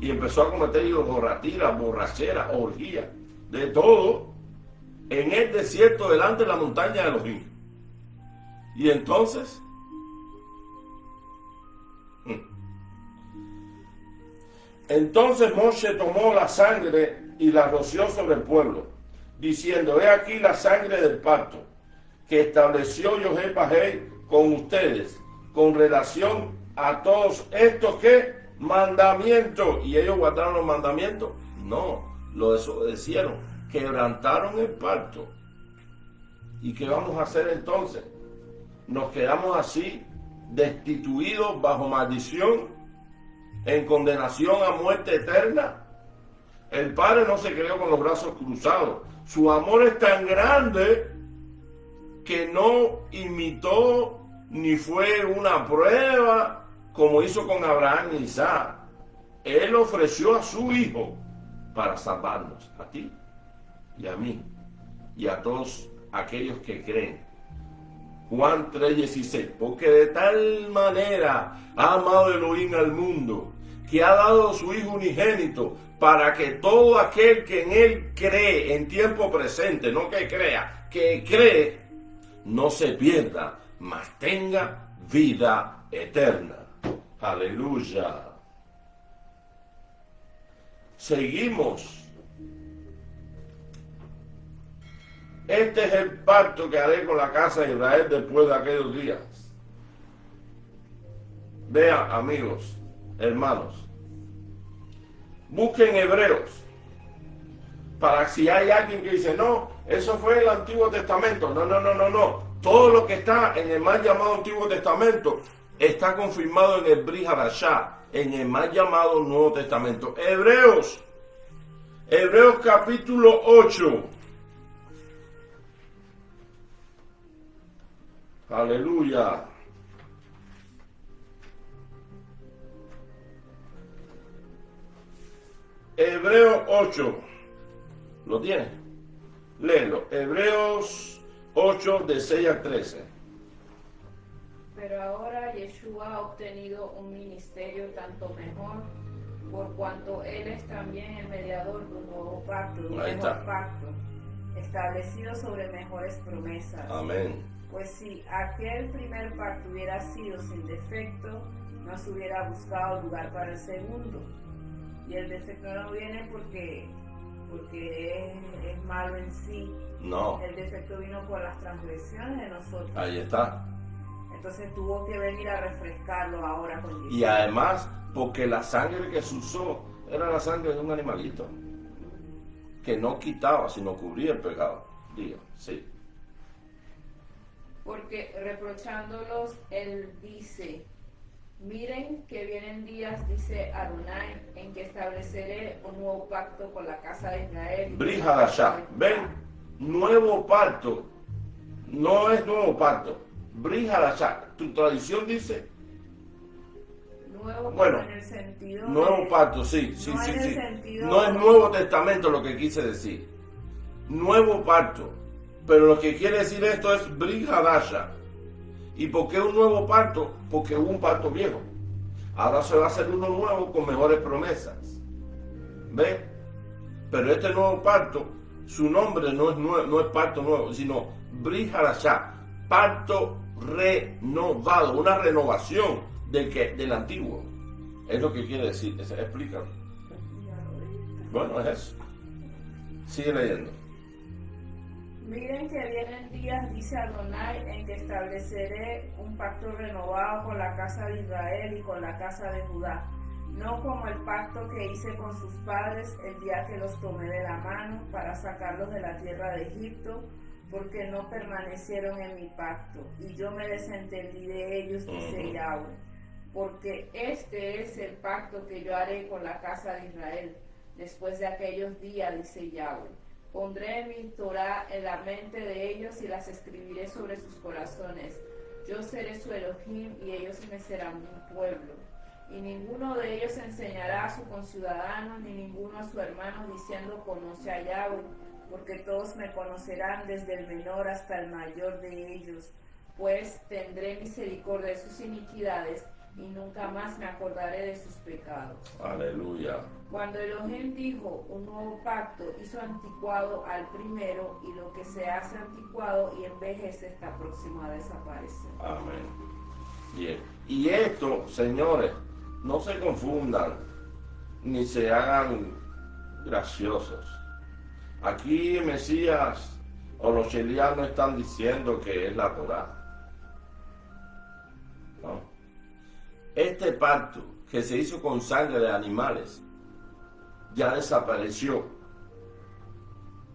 Speaker 1: y empezó a cometer idolatría, borrachera, orgía, de todo en el desierto delante de la montaña de Elohim. Y entonces Moshe tomó la sangre y la roció sobre el pueblo, diciendo, he aquí la sangre del pacto que estableció Yahweh con ustedes, con relación a todos estos que mandamientos. ¿Y ellos guardaron los mandamientos? No, lo desobedecieron, quebrantaron el pacto. ¿Y qué vamos a hacer entonces? Nos quedamos así, destituidos, bajo maldición, en condenación a muerte eterna. El Padre no se creó con los brazos cruzados. Su amor es tan grande que no imitó ni fue una prueba como hizo con Abraham y Isaac. Él ofreció a su hijo para salvarnos, a ti y a mí y a todos aquellos que creen. Juan 3:16, porque de tal manera ha amado Elohim al mundo, que ha dado a su Hijo unigénito, para que todo aquel que en Él cree, en tiempo presente, no que crea, que cree, no se pierda, mas tenga vida eterna. Aleluya. Seguimos. Este es el pacto que haré con la casa de Israel después de aquellos días. Vean, amigos, hermanos, busquen Hebreos, para si hay alguien que dice, no, eso fue el Antiguo Testamento. No. Todo lo que está en el mal llamado Antiguo Testamento está confirmado en el Brit Hadashah, en el mal llamado Nuevo Testamento. Hebreos capítulo 8. Aleluya. Hebreos 8. ¿Lo tiene? Léelo. Hebreos 8 de 6 al 13.
Speaker 2: Pero ahora Yeshua ha obtenido un ministerio tanto mejor, por cuanto Él es también el mediador de un nuevo pacto, de un
Speaker 1: Ahí
Speaker 2: mejor
Speaker 1: está.
Speaker 2: pacto, establecido sobre mejores promesas.
Speaker 1: Amén.
Speaker 2: Pues si aquel primer pacto hubiera sido sin defecto, no se hubiera buscado lugar para el segundo. Y el defecto no viene porque es malo en sí.
Speaker 1: No.
Speaker 2: El defecto vino por las transgresiones de nosotros.
Speaker 1: Ahí está.
Speaker 2: Entonces tuvo que venir a refrescarlo ahora con Yeshua.
Speaker 1: Y además, porque la sangre que se usó era la sangre de un animalito, que no quitaba, sino cubría el pecado. Diga, sí.
Speaker 2: Porque reprochándolos, él dice, miren que vienen días, dice Adonai, en que estableceré un nuevo pacto con la casa de Israel.
Speaker 1: Brit Hadashah. Ven, nuevo pacto. No es nuevo pacto. Brit Hadashah. Tu tradición dice
Speaker 2: Nuevo pacto
Speaker 1: bueno,
Speaker 2: en el sentido
Speaker 1: nuevo
Speaker 2: de-
Speaker 1: pacto, sí.
Speaker 2: no en el sentido-
Speaker 1: No es Nuevo Testamento lo que quise decir. Nuevo pacto. Pero lo que quiere decir esto es Brit Hadashah. ¿Y por qué un nuevo pacto? Porque hubo un pacto viejo. Ahora se va a hacer uno nuevo con mejores promesas. ¿Ve? Pero este nuevo pacto, su nombre no es pacto nuevo, sino Brit Hadashah, pacto renovado, una renovación del antiguo. Es lo que quiere decir. Explícalo. Bueno, es eso. Sigue leyendo.
Speaker 2: Miren que vienen días, dice Adonai, en que estableceré un pacto renovado con la casa de Israel y con la casa de Judá, no como el pacto que hice con sus padres el día que los tomé de la mano para sacarlos de la tierra de Egipto, porque no permanecieron en mi pacto, y yo me desentendí de ellos, dice Yahweh, porque este es el pacto que yo haré con la casa de Israel, después de aquellos días, dice Yahweh. Pondré mi Torah en la mente de ellos y las escribiré sobre sus corazones. Yo seré su Elohim y ellos me serán mi pueblo. Y ninguno de ellos enseñará a su conciudadano ni ninguno a su hermano diciendo conoce a Yahweh, porque todos me conocerán desde el menor hasta el mayor de ellos, pues tendré misericordia de sus iniquidades y nunca más me acordaré de sus pecados.
Speaker 1: Aleluya.
Speaker 2: Cuando Elohim dijo un nuevo pacto, hizo anticuado al primero, y lo que se hace anticuado y envejece está próximo a desaparecer.
Speaker 1: Amén. Bien. Y esto, señores, no se confundan ni se hagan graciosos. Aquí el Mesías o los chelianos están diciendo que es la Torá. No. Este pacto que se hizo con sangre de animales ya desapareció.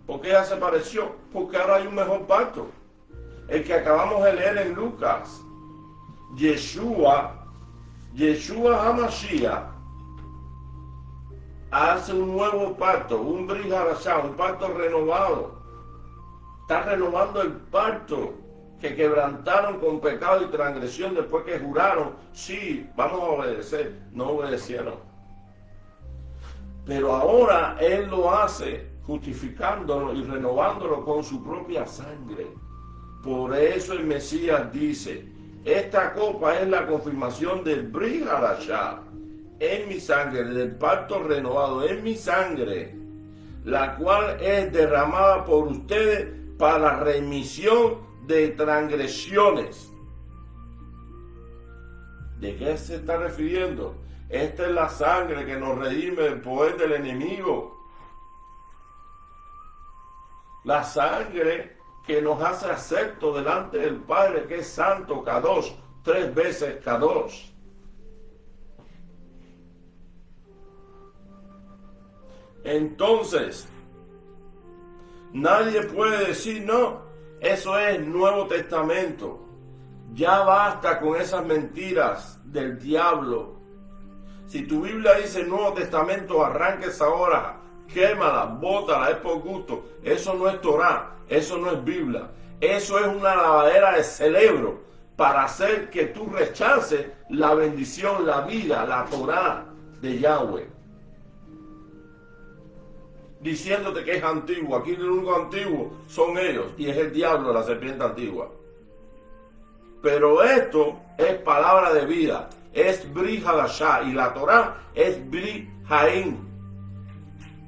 Speaker 1: ¿Por qué ya desapareció? Porque ahora hay un mejor pacto. El que acabamos de leer en Lucas. Yeshua HaMashiach hace un nuevo pacto, un Brit Hadashah, un pacto renovado. Está renovando el pacto que quebrantaron con pecado y transgresión después que juraron, sí, vamos a obedecer, no obedecieron. Pero ahora Él lo hace justificándolo y renovándolo con su propia sangre. Por eso el Mesías dice, esta copa es la confirmación del Brit Hadashah en mi sangre, del pacto renovado en mi sangre, la cual es derramada por ustedes para la remisión de transgresiones. ¿De qué se está refiriendo? Esta es la sangre que nos redime del poder del enemigo. La sangre que nos hace acepto delante del Padre, que es santo, Kadosh, 3 veces Kadosh. Entonces, nadie puede decir, no, eso es Nuevo Testamento. Ya basta con esas mentiras del diablo. Si tu Biblia dice Nuevo Testamento, arranques ahora, quémala, bótala, es por gusto. Eso no es Torah, eso no es Biblia. Eso es una lavadera de cerebro para hacer que tú rechaces la bendición, la vida, la Torah de Yahweh. Diciéndote que es antiguo. Aquí el único antiguo son ellos y es el diablo, la serpiente antigua. Pero esto es palabra de vida, es Bri Hadashah, y la Torah es Bri Haim,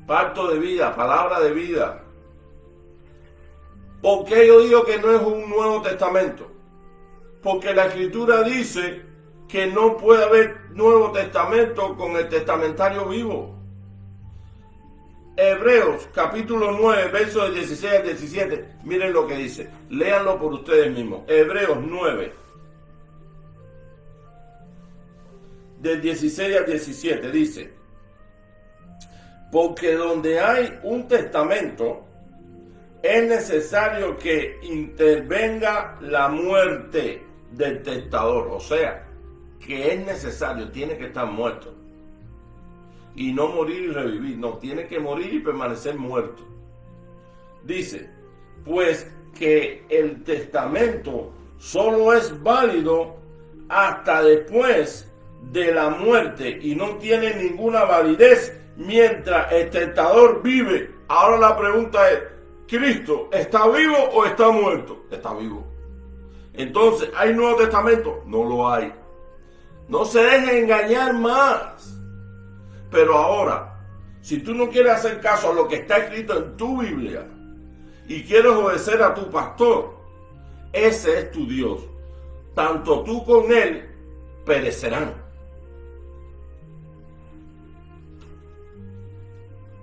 Speaker 1: pacto de vida, palabra de vida. ¿Por qué yo digo que no es un Nuevo Testamento? Porque la Escritura dice que no puede haber Nuevo Testamento con el testamentario vivo. Hebreos capítulo 9, versos de 16 al 17, miren lo que dice, léanlo por ustedes mismos. Hebreos 9, del 16 al 17 dice, porque donde hay un testamento, es necesario que intervenga la muerte del testador, o sea, que es necesario, tiene que estar muerto. Y no morir y revivir, no, tiene que morir y permanecer muerto. Dice, pues que el testamento solo es válido hasta después de la muerte y no tiene ninguna validez mientras el testador vive. Ahora la pregunta es, ¿Cristo está vivo o está muerto? Está vivo. Entonces, ¿hay Nuevo Testamento? No lo hay. No se deje engañar más. Pero ahora, si tú no quieres hacer caso a lo que está escrito en tu Biblia y quieres obedecer a tu pastor, ese es tu Dios. Tanto tú con él perecerán.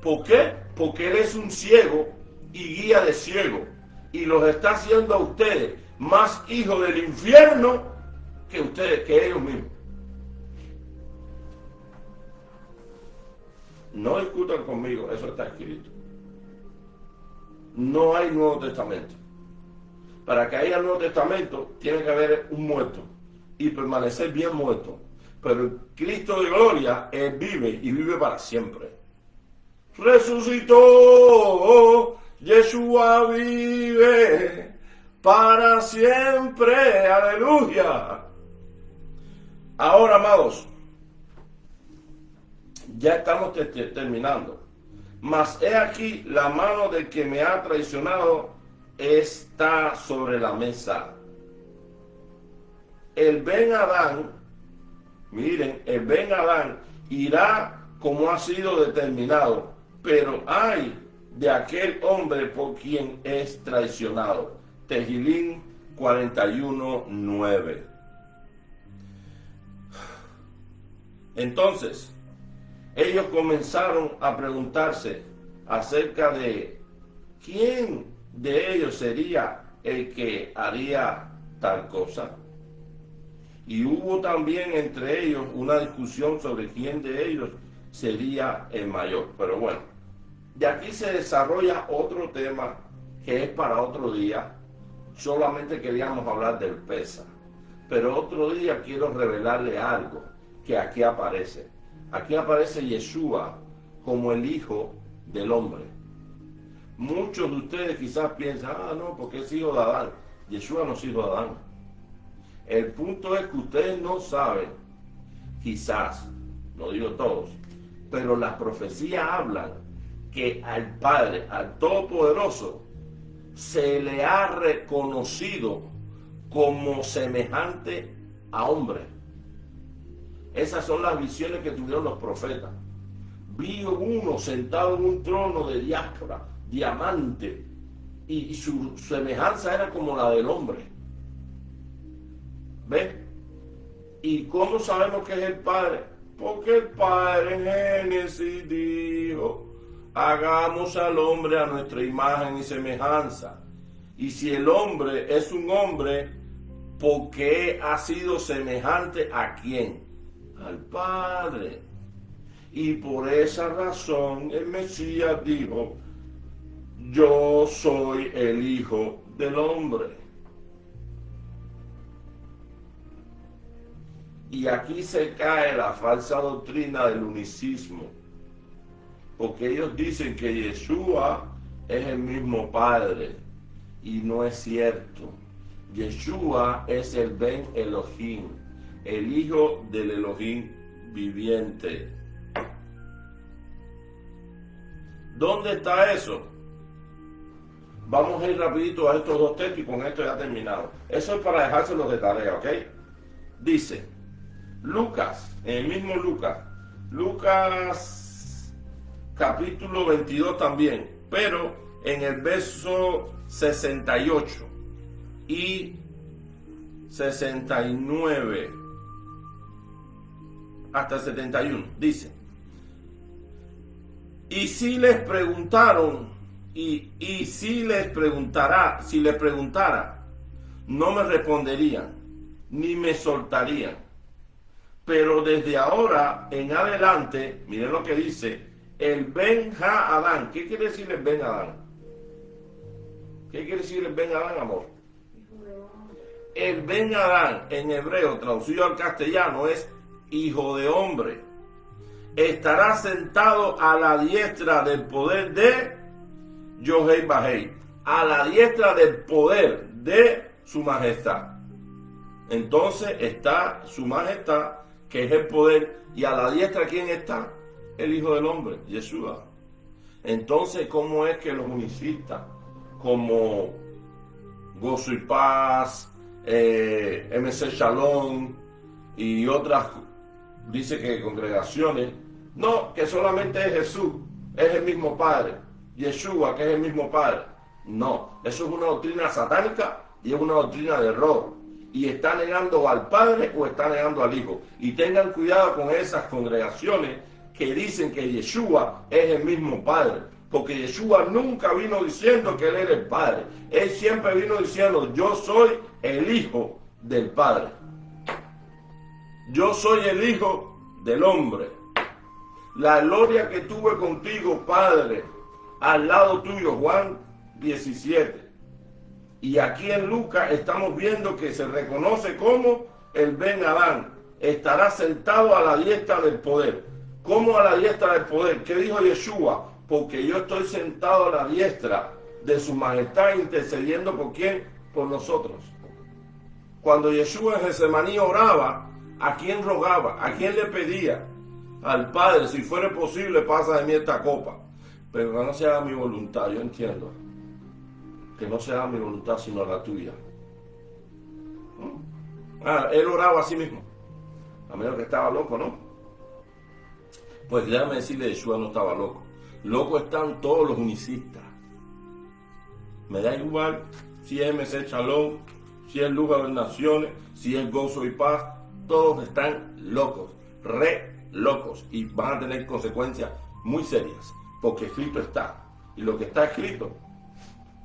Speaker 1: ¿Por qué? Porque él es un ciego y guía de ciego y los está haciendo a ustedes más hijos del infierno que ustedes, que ellos mismos. No discutan conmigo, eso está escrito. No hay Nuevo Testamento. Para que haya Nuevo Testamento, tiene que haber un muerto y permanecer bien muerto. Pero el Cristo de gloria, Él vive y vive para siempre. Resucitó, Yeshua vive para siempre. Aleluya. Ahora, amados, ya estamos terminando. Mas he aquí, la mano del que me ha traicionado está sobre la mesa. El Ben Adán, miren, el Ben Adán irá como ha sido determinado, pero ay de aquel hombre por quien es traicionado. Tehilín 41:9. Entonces, ellos comenzaron a preguntarse acerca de quién de ellos sería el que haría tal cosa. Y hubo también entre ellos una discusión sobre quién de ellos sería el mayor. Pero bueno, de aquí se desarrolla otro tema que es para otro día. Solamente queríamos hablar del Pesa. Pero otro día quiero revelarle algo que aquí aparece. Aquí aparece Yeshua como el Hijo del Hombre. Muchos de ustedes quizás piensan, no, porque es hijo de Adán. Yeshua no es hijo de Adán. El punto es que ustedes no saben, quizás, no digo todos, pero las profecías hablan que al Padre, al Todopoderoso, se le ha reconocido como semejante a hombre. Esas son las visiones que tuvieron los profetas. Vi uno sentado en un trono de diáspora, diamante, y su semejanza era como la del hombre. ¿Ves? ¿Y cómo sabemos que es el Padre? Porque el Padre en Génesis dijo, hagamos al hombre a nuestra imagen y semejanza. Y si el hombre es un hombre, ¿por qué ha sido semejante a quién? Al Padre. Y por esa razón el Mesías dijo, yo soy el Hijo del Hombre. Y aquí se cae la falsa doctrina del unicismo, porque ellos dicen que Yeshua es el mismo Padre, y no es cierto. Yeshua es el Ben Elohim, el Hijo del Elohim viviente. ¿Dónde está eso? Vamos a ir rapidito a estos dos textos y con esto ya terminado. Eso es para dejárselos de tarea, ¿ok? Dice Lucas, en el mismo Lucas capítulo 22 también, pero en el verso 68 y 69 hasta 71, dice, y si les preguntaron, y si les preguntara, no me responderían, ni me soltarían. Pero desde ahora en adelante, miren lo que dice, el Ben Ha-Adán. ¿Qué quiere decir el Ben Adán? ¿Qué quiere decir el Ben Adán, amor? El Ben Adán en hebreo, traducido al castellano, es hijo de hombre. Estará sentado a la diestra del poder de Yohei Bahei, a la diestra del poder de su majestad. Entonces está su majestad, que es el poder, y a la diestra ¿quién está? El Hijo del Hombre, Yeshua. Entonces, ¿cómo es que los unicistas, como Gozo y Paz, MC Shalom y otras, dice que congregaciones, no, que solamente es Jesús, es el mismo Padre, Yeshua, que es el mismo Padre? No, eso es una doctrina satánica y es una doctrina de error. Y está negando al Padre o está negando al Hijo. Y tengan cuidado con esas congregaciones que dicen que Yeshua es el mismo Padre. Porque Yeshua nunca vino diciendo que Él era el Padre. Él siempre vino diciendo, yo soy el Hijo del Padre. Yo soy el Hijo del Hombre. La gloria que tuve contigo, Padre, al lado tuyo, Juan 17. Y aquí en Lucas estamos viendo que se reconoce como el Ben Adán. Estará sentado a la diestra del poder. ¿Cómo a la diestra del poder? ¿Qué dijo Yeshua? Porque yo estoy sentado a la diestra de su majestad intercediendo ¿por quién? Por nosotros. Cuando Yeshua en Getsemaní oraba, ¿a quién rogaba? ¿A quién le pedía? Al Padre, si fuera posible, pasa de mí esta copa. Pero que no se haga mi voluntad, yo entiendo. Que no sea mi voluntad sino la tuya. Él oraba a sí mismo, a menos que estaba loco, ¿no? Pues déjame decirle, Yeshua no estaba loco. Locos están todos los unicistas. Me da igual si es MC Shalom, si es Luz de Naciones, si es Gozo y Paz, todos están locos, re locos, y van a tener consecuencias muy serias, porque escrito está, y lo que está escrito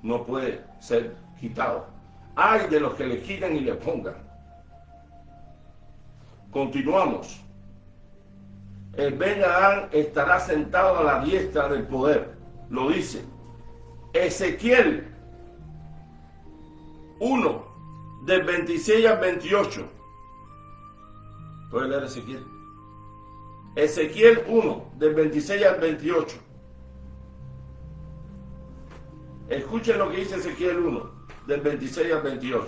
Speaker 1: no puede ser quitado. Hay de los que le quitan y le pongan. Continuamos. El Ben Adán estará sentado a la diestra del poder. Lo dice Ezequiel 1, del 26 al 28. ¿Puede leer Ezequiel? Ezequiel 1, del 26 al 28. Escuchen lo que dice Ezequiel 1, del 26 al 28.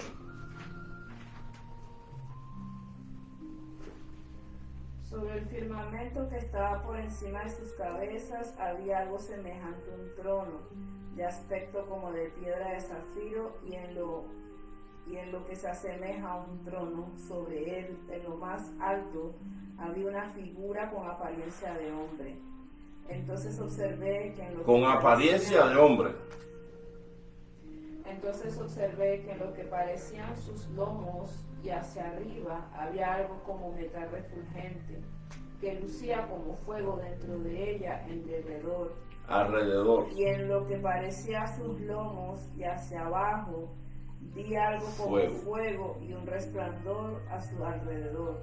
Speaker 2: Sobre el firmamento que estaba por encima de sus cabezas había algo semejante a un trono, de aspecto como de piedra de zafiro, y en lo que se asemeja a un trono, sobre él, en lo más alto, había una figura con apariencia de hombre. Entonces observé que en lo
Speaker 1: con
Speaker 2: que
Speaker 1: apariencia de hombre.
Speaker 2: Entonces observé que en lo que parecían sus lomos y hacia arriba había algo como metal refulgente, que lucía como fuego dentro de ella en derredor.
Speaker 1: Alrededor.
Speaker 2: Y en lo que parecía sus lomos y hacia abajo, vi algo como fuego y un resplandor a su alrededor,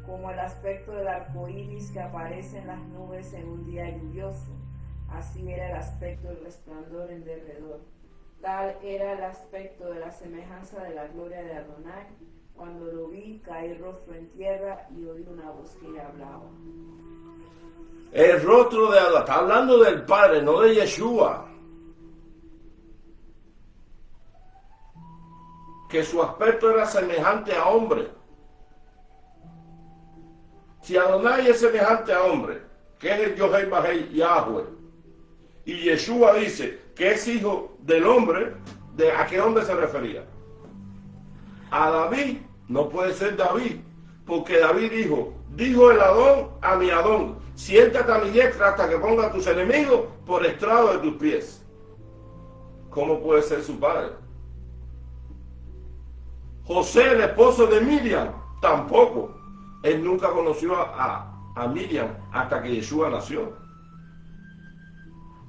Speaker 2: como el aspecto del arco iris que aparece en las nubes en un día lluvioso. Así era el aspecto del resplandor en derredor. Tal era el aspecto de la semejanza de la gloria de Adonai. Cuando lo vi, caí rostro en tierra y oí una voz que le hablaba.
Speaker 1: El rostro de Adonai, está hablando del Padre, no de Yeshua. Que su aspecto era semejante a hombre. Si Adonai es semejante a hombre, que es el Yohei Bahei Yahweh, y Yeshua dice que es hijo del hombre, ¿a qué hombre se refería? A David. No puede ser David, porque David dijo el Adón a mi Adón, siéntate a mi diestra hasta que ponga a tus enemigos por estrado de tus pies. ¿Cómo puede ser su padre? José, el esposo de Miriam, tampoco. Él nunca conoció a Miriam hasta que Yeshua nació.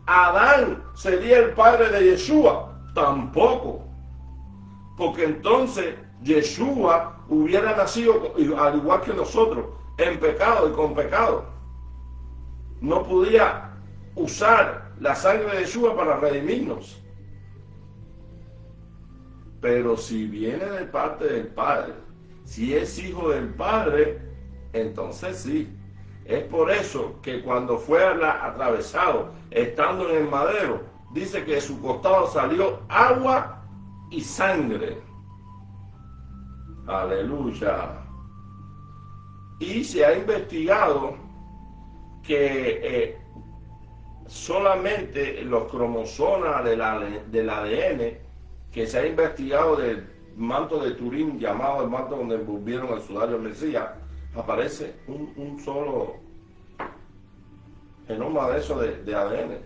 Speaker 1: Adán sería el padre de Yeshua, tampoco. Porque entonces Yeshua hubiera nacido al igual que nosotros, en pecado y con pecado. No podía usar la sangre de Yeshua para redimirnos. Pero si viene de parte del Padre, si es hijo del Padre, entonces sí. Es por eso que cuando fue atravesado, estando en el madero, dice que de su costado salió agua y sangre. Aleluya. Y se ha investigado que solamente los cromosomas del ADN que se ha investigado del manto de Turín, llamado el manto donde envolvieron el sudario del Mesías, aparece un solo genoma de eso de ADN.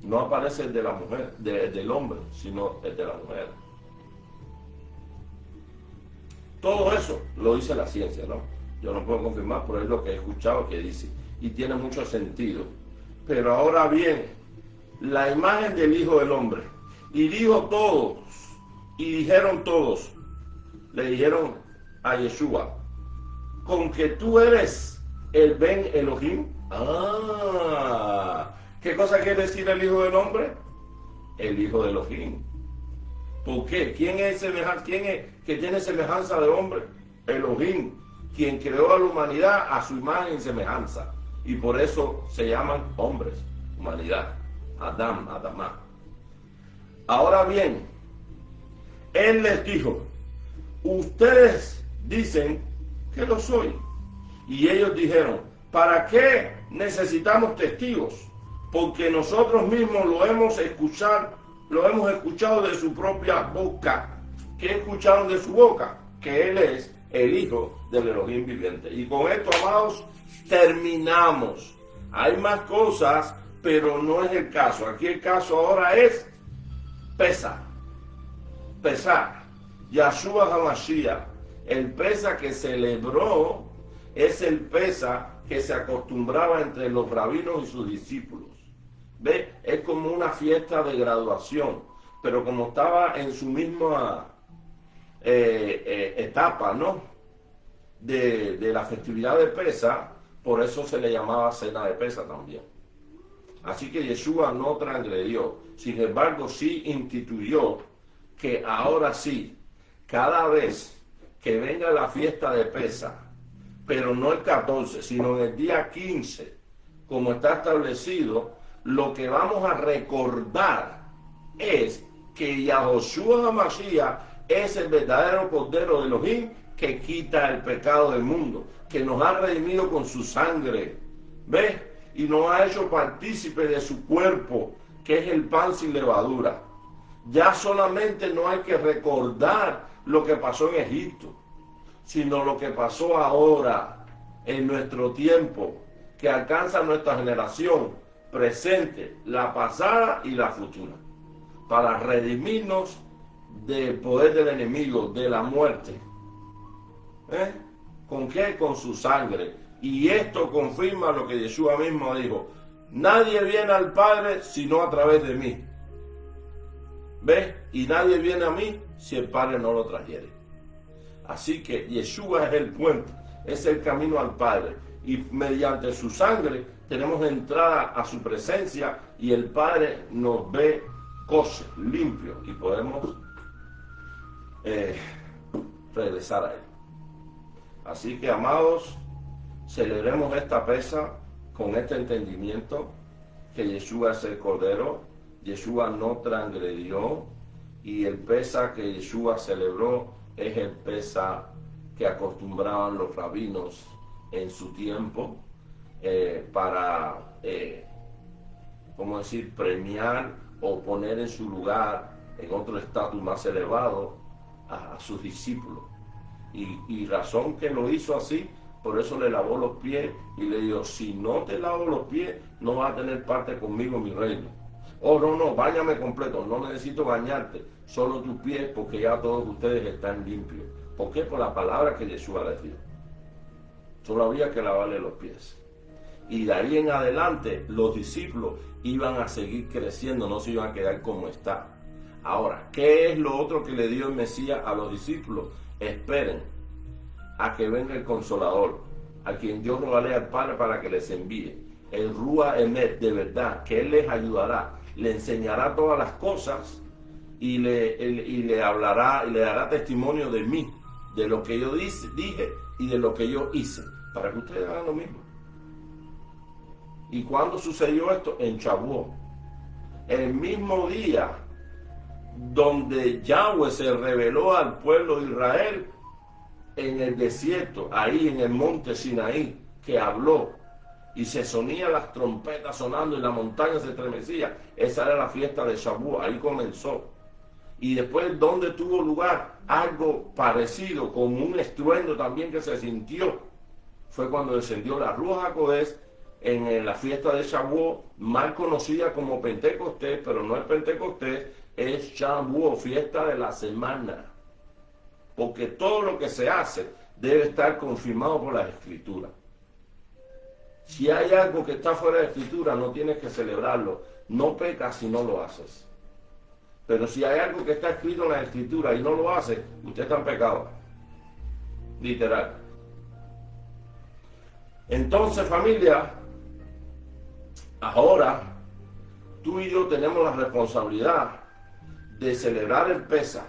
Speaker 1: No aparece el de la mujer, del hombre, sino el de la mujer. Todo eso lo dice la ciencia, ¿no? Yo no puedo confirmar, pero es lo que he escuchado que dice. Y tiene mucho sentido. Pero ahora viene la imagen del Hijo del Hombre. Y dijo todos, y dijeron todos, le dijeron a Yeshua, con que tú eres el Ben Elohim. ¿Qué cosa quiere decir el Hijo del Hombre? El Hijo de Elohim. ¿Por qué? ¿Quién es que tiene semejanza de hombre? Elohim, quien creó a la humanidad a su imagen y semejanza. Y por eso se llaman hombres, humanidad, Adam, Adamá. Ahora bien, él les dijo, ustedes dicen que lo soy. Y ellos dijeron, ¿para qué necesitamos testigos? Porque nosotros mismos lo hemos escuchado de su propia boca. ¿Qué escucharon de su boca? Que él es el Hijo del Elohim viviente. Y con esto, amados, terminamos. Hay más cosas, pero no es el caso. Aquí el caso ahora es pesar. Yahshua HaMashiach, el pesa que celebró, es el pesa que se acostumbraba entre los rabinos y sus discípulos. ¿Ve? Es como una fiesta de graduación, pero como estaba en su misma etapa, ¿no? De la festividad de Pesa, por eso se le llamaba cena de Pesa también. Así que Yeshua no transgredió, sin embargo sí instituyó que ahora sí, cada vez que venga la fiesta de Pesa, pero no el 14, sino en el día 15, como está establecido, lo que vamos a recordar es que Yahushua HaMashiach es el verdadero Cordero de Elohim que quita el pecado del mundo, que nos ha redimido con su sangre, ¿ves? Y nos ha hecho partícipe de su cuerpo, que es el pan sin levadura. Ya solamente no hay que recordar lo que pasó en Egipto, sino lo que pasó ahora, en nuestro tiempo, que alcanza nuestra generación presente, la pasada y la futura. para redimirnos del poder del enemigo, de la muerte. ¿Con qué? Con su sangre. Y esto confirma lo que Yeshua mismo dijo: nadie viene al Padre sino a través de mí. ¿Ves? Y nadie viene a mí si el Padre no lo trajere. Así que Yeshua es el puente, es el camino al Padre. Y mediante su sangre tenemos entrada a su presencia y el Padre nos ve kosher, limpio, y podemos regresar a Él. Así que, amados, celebremos esta pesa con este entendimiento que Yeshua es el Cordero. Yeshua no transgredió, y el pesa que Yeshua celebró es el pesa que acostumbraban los rabinos en su tiempo para, ¿cómo decir?, premiar o poner en su lugar, en otro estatus más elevado, a sus discípulos. Y razón que lo hizo así, por eso le lavó los pies y le dijo: si no te lavo los pies, no vas a tener parte conmigo en mi reino. Oh, no, báñame completo, no necesito bañarte, solo tus pies, porque ya todos ustedes están limpios. ¿Por qué? Por la palabra que Yeshua les dio. Solo había que lavarle los pies. Y de ahí en adelante los discípulos iban a seguir creciendo, no se iban a quedar como está. Ahora, ¿qué es lo otro que le dio el Mesías a los discípulos? Esperen a que venga el Consolador, a quien yo rogaré al Padre para que les envíe. El Rúa Emet, de verdad, que Él les ayudará, le enseñará todas las cosas y le hablará y le dará testimonio de mí, de lo que yo dije y de lo que yo hice, para que ustedes hagan lo mismo. ¿Y cuándo sucedió esto? En Shavuot, el mismo día donde Yahweh se reveló al pueblo de Israel en el desierto, ahí en el monte Sinaí, que habló y se sonían las trompetas sonando y la montaña se estremecía. Esa era la fiesta de Shavuot, ahí comenzó. Y después, donde tuvo lugar algo parecido, como un estruendo también que se sintió, fue cuando descendió la Ruach HaKodesh en la fiesta de Shavuot, mal conocida como Pentecostés, pero no es Pentecostés, es Shavuot, fiesta de la semana. Porque todo lo que se hace debe estar confirmado por las Escrituras. Si hay algo que está fuera de Escritura, no tienes que celebrarlo. No pecas si no lo haces. Pero si hay algo que está escrito en la Escritura y no lo hace, usted está en pecado. Literal. Entonces, familia, ahora tú y yo tenemos la responsabilidad de celebrar el Pesaj,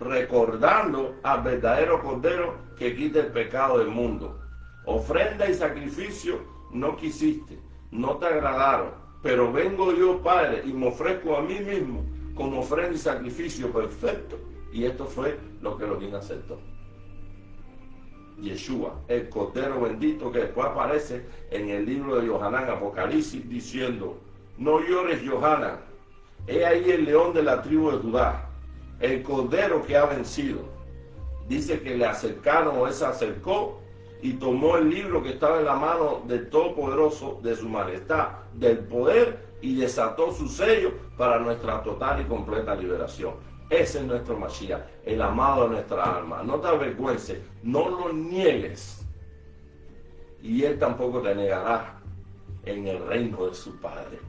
Speaker 1: recordando al verdadero Cordero que quita el pecado del mundo. Ofrenda y sacrificio no quisiste, no te agradaron, pero vengo yo, Padre, y me ofrezco a mí mismo como ofrenda y sacrificio perfecto. Y esto fue lo que Elohim aceptó. Yeshua, el Cordero bendito, que después aparece en el libro de Yohanan, Apocalipsis, diciendo: no llores, Yohanan, he ahí el león de la tribu de Judá, el Cordero que ha vencido. Dice que le acercaron, o él se acercó y tomó el libro que estaba en la mano del Todopoderoso, de su majestad, del poder, y desató su sello para nuestra total y completa liberación. Ese es nuestro Mashiach, el amado de nuestra alma. No te avergüences, no lo niegues, y Él tampoco te negará en el reino de su Padre,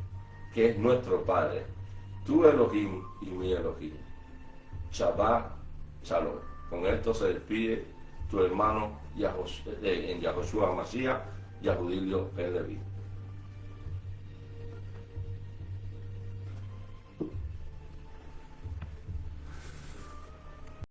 Speaker 1: que es nuestro Padre, tu Elohim y mi Elohim. Shabbat Shalom. Con esto se despide tu hermano en Yahoshua Mashiach, Yahudilio Ben Levi.